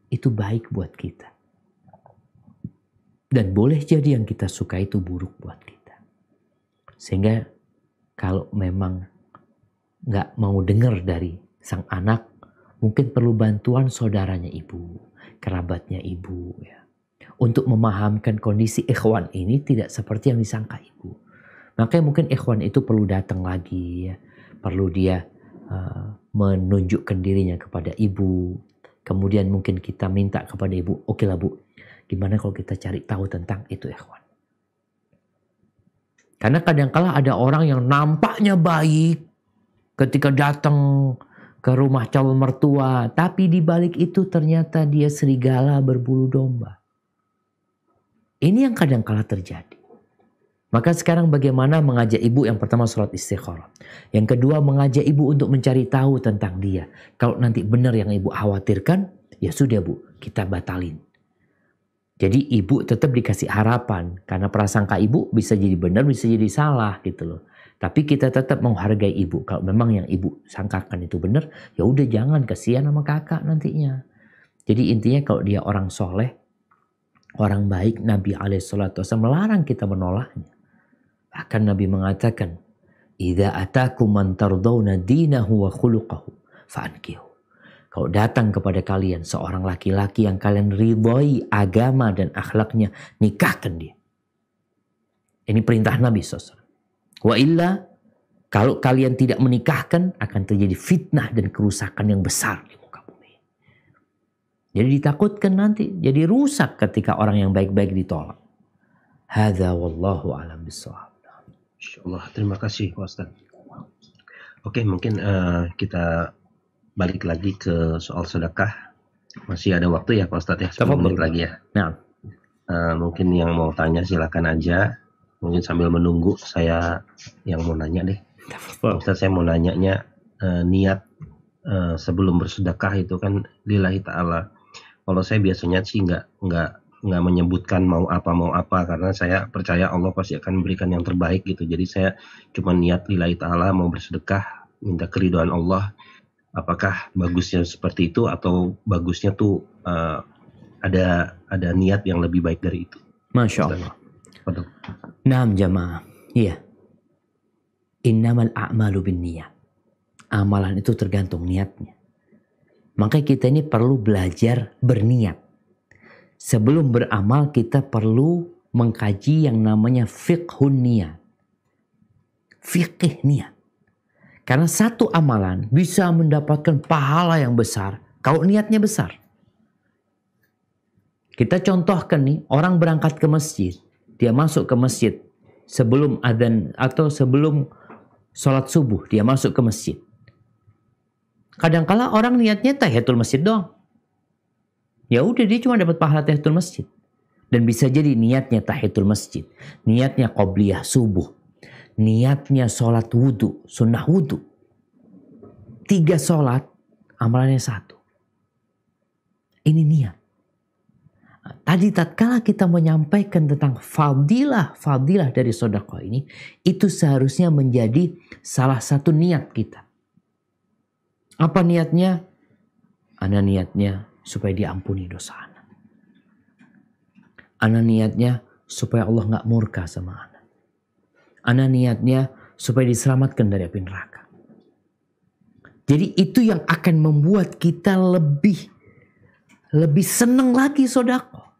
itu baik buat kita. Dan boleh jadi yang kita suka itu buruk buat kita. Sehingga kalau memang nggak mau dengar dari sang anak, mungkin perlu bantuan saudaranya ibu, kerabatnya ibu, ya, untuk memahamkan kondisi ikhwan ini tidak seperti yang disangka ibu. Makanya mungkin ikhwan itu perlu datang lagi, ya, perlu dia menunjukkan dirinya kepada ibu. Kemudian mungkin kita minta kepada ibu, oke lah bu, gimana kalau kita cari tahu tentang itu ikhwan. Karena kadang-kala ada orang yang nampaknya baik ketika datang ke rumah calon mertua. Tapi di balik itu ternyata dia serigala berbulu domba. Ini yang kadang-kala terjadi. Maka sekarang bagaimana mengajak ibu? Yang pertama sholat istikharah. Yang kedua mengajak ibu untuk mencari tahu tentang dia. Kalau nanti benar yang ibu khawatirkan, ya sudah bu, kita batalin. Jadi ibu tetap dikasih harapan. Karena prasangka ibu bisa jadi benar, bisa jadi salah gitu loh. Tapi kita tetap menghargai ibu. Kalau memang yang ibu sangkakan itu benar, ya udah jangan, kasihan sama kakak nantinya. Jadi intinya kalau dia orang soleh, orang baik, Nabi alaihissalatu wasallam melarang kita menolaknya. Bahkan Nabi mengatakan, "Idza atakum man tardawna dinahu wa khuluquhu fa'ankihu." Kalau datang kepada kalian seorang laki-laki yang kalian ridhoi agama dan akhlaknya, nikahkan dia. Ini perintah Nabi SAW. Wa illa, kalau kalian tidak menikahkan, akan terjadi fitnah dan kerusakan yang besar di muka bumi. Jadi ditakutkan nanti, jadi rusak ketika orang yang baik-baik ditolak. Hadza wallahu a'lam bishawab. Insyaallah, terima kasih Pak Ustaz. Oke, mungkin kita balik lagi ke soal sedekah. Masih ada waktu ya Pak Ustaz ya, 10 menit lagi ya. Nah. Mungkin yang mau tanya silakan aja. Mungkin sambil menunggu saya yang mau nanya deh. Pak Ustaz, saya mau nanyanya niat sebelum bersedekah itu kan lillahi ta'ala. Kalau saya biasanya sih nggak menyebutkan mau apa karena saya percaya Allah pasti akan memberikan yang terbaik gitu. Jadi saya cuma niat lillahi ta'ala mau bersedekah, minta keridhaan Allah. Apakah bagusnya seperti itu atau bagusnya tuh ada niat yang lebih baik dari itu? Masya Allah. Naam jamaah. Iya. Innamal a'malu binniyat. Amalan itu tergantung niatnya. Makanya kita ini perlu belajar berniat. Sebelum beramal kita perlu mengkaji yang namanya fiqhun niyat. Fikih niat. Karena satu amalan bisa mendapatkan pahala yang besar kalau niatnya besar. Kita contohkan nih, orang berangkat ke masjid. Dia masuk ke masjid sebelum adzan atau sebelum sholat subuh. Dia masuk ke masjid. Kadangkala orang niatnya tahiyatul masjid doang. Ya udah, dia cuma dapat pahala tahiyatul masjid. Dan bisa jadi niatnya tahiyatul masjid. Niatnya qobliyah subuh. Niatnya sholat wudhu, sunnah wudhu. 3 sholat, amalannya 1. Ini niat. Tadi tatkala kita menyampaikan tentang fadilah dari sedekah ini, itu seharusnya menjadi salah satu niat kita. Apa niatnya? Ana niatnya supaya diampuni dosa ana. Ana niatnya supaya Allah gak murka sama ana. Ana niatnya supaya diselamatkan dari api neraka. Jadi itu yang akan membuat kita lebih senang lagi sedekah.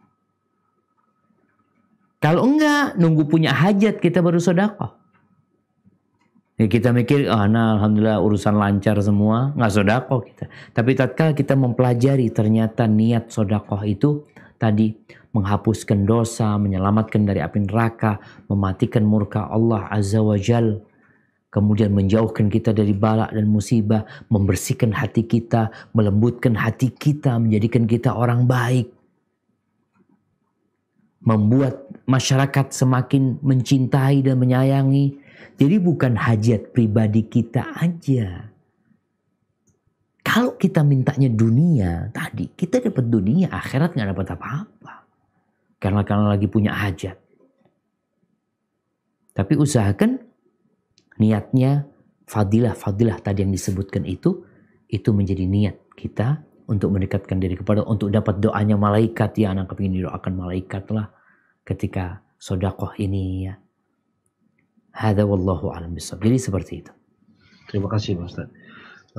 Kalau enggak, nunggu punya hajat kita baru sedekah. Ya kita mikir, nah alhamdulillah urusan lancar semua, nggak sedekah kita. Tapi tatkala kita mempelajari ternyata niat sedekah itu tadi menghapuskan dosa, menyelamatkan dari api neraka, mematikan murka Allah Azza wa Jal, kemudian menjauhkan kita dari bala dan musibah, membersihkan hati kita, melembutkan hati kita, menjadikan kita orang baik. Membuat masyarakat semakin mencintai dan menyayangi. Jadi bukan hajat pribadi kita aja. Kalau kita mintanya dunia tadi, kita dapat dunia, akhirat nggak dapat apa-apa. Karena lagi punya hajat. Tapi usahakan niatnya fadilah tadi yang disebutkan itu menjadi niat kita untuk mendekatkan diri kepada, untuk dapat doanya malaikat. Ya anak kepingin didoakan malaikat lah ketika sedekah ini ya. Hadza wallahu a'lam bishawab. Jadi seperti itu. Terima kasih Pak Ustaz.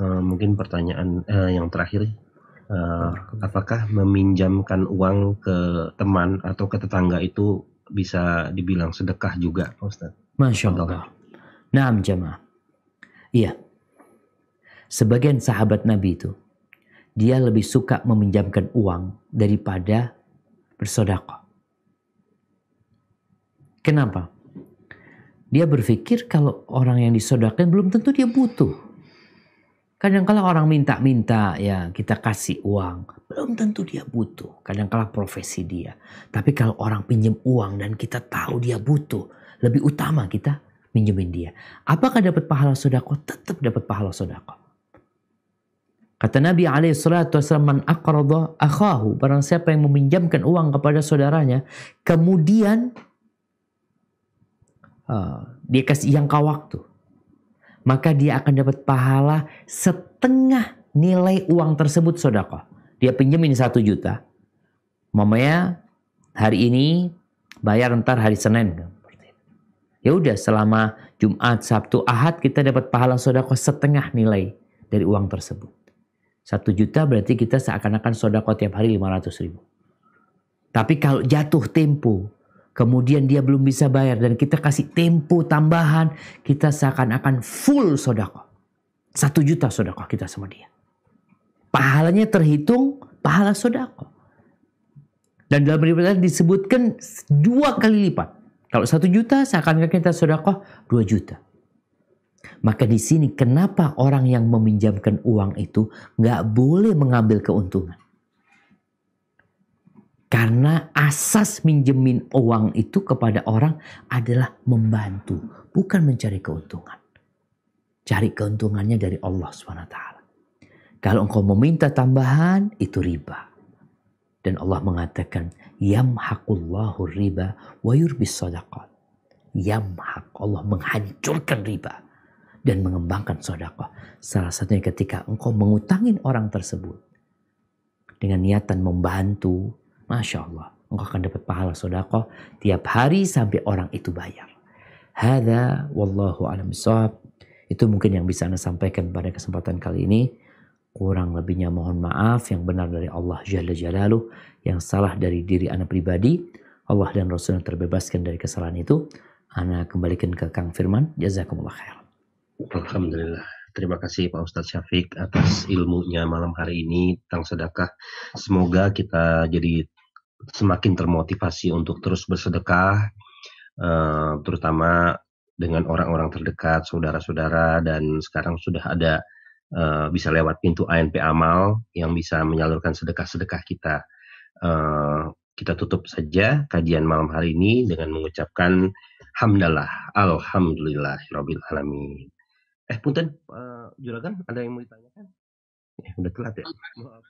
Mungkin pertanyaan yang terakhir, apakah meminjamkan uang ke teman atau ke tetangga itu bisa dibilang sedekah juga Pak Ustaz? Masya Allah. Naam jamaah. Iya. Sebagian sahabat Nabi itu, dia lebih suka meminjamkan uang daripada bersedekah. Kenapa? Dia berpikir kalau orang yang disedekahkan belum tentu dia butuh. Kadang-kala orang minta-minta ya kita kasih uang, belum tentu dia butuh. Kadang-kala profesi dia. Tapi kalau orang pinjam uang dan kita tahu dia butuh, lebih utama kita minjemin dia. Apakah dapat pahala sedekah? Tetap dapat pahala sedekah. Kata Nabi SAW, man aqrada akhahu, barang siapa yang meminjamkan uang kepada saudaranya, kemudian dia kasih jangka waktu, maka dia akan dapat pahala setengah nilai uang tersebut sedekah. Dia pinjemin 1 juta, mamanya hari ini bayar ntar hari Senin. Ya udah, selama Jumat, Sabtu, Ahad kita dapat pahala sedekah setengah nilai dari uang tersebut. 1 juta berarti kita seakan-akan sedekah tiap hari 500.000. Tapi kalau jatuh tempo, kemudian dia belum bisa bayar dan kita kasih tempo tambahan, kita seakan-akan full sedekah. 1 juta sedekah kita sama dia. Pahalanya terhitung pahala sedekah. Dan dalam riwayat disebutkan 2 kali lipat. Kalau 1 juta seakan-akan kita sedekah 2 juta. Maka di sini kenapa orang yang meminjamkan uang itu nggak boleh mengambil keuntungan? Karena asas minjemin uang itu kepada orang adalah membantu, bukan mencari keuntungan. Cari keuntungannya dari Allah SWT. Kalau engkau meminta tambahan, itu riba. Dan Allah mengatakan, yamhaqullahu riba wa yurbis sadaqat. Yamhaq, Allah menghancurkan riba dan mengembangkan sedekah. Salah satunya ketika engkau mengutangin orang tersebut dengan niatan membantu, Masya Allah, engkau akan dapat pahala sedekah tiap hari sampai orang itu bayar. Hadza wallahu a'lam bishawab. Itu mungkin yang bisa Anda sampaikan pada kesempatan kali ini. Kurang lebihnya mohon maaf. Yang benar dari Allah Jalla Jalaluh, yang salah dari diri Anda pribadi. Allah dan Rasul yang terbebaskan dari kesalahan itu. Ana kembalikan ke Kang Firman. Jazakumullah khair. Alhamdulillah. Terima kasih Pak Ustadz Syafiq atas ilmunya malam hari ini tentang sedekah. Semoga kita jadi semakin termotivasi untuk terus bersedekah, terutama dengan orang-orang terdekat, saudara-saudara, dan sekarang sudah ada bisa lewat pintu ANP Amal yang bisa menyalurkan sedekah-sedekah kita. Kita tutup saja kajian malam hari ini dengan mengucapkan hamdalah, alhamdulillahirabbil alamin. Punten, Juragan, ada yang mau ditanyakan? Udah telat ya? Maaf.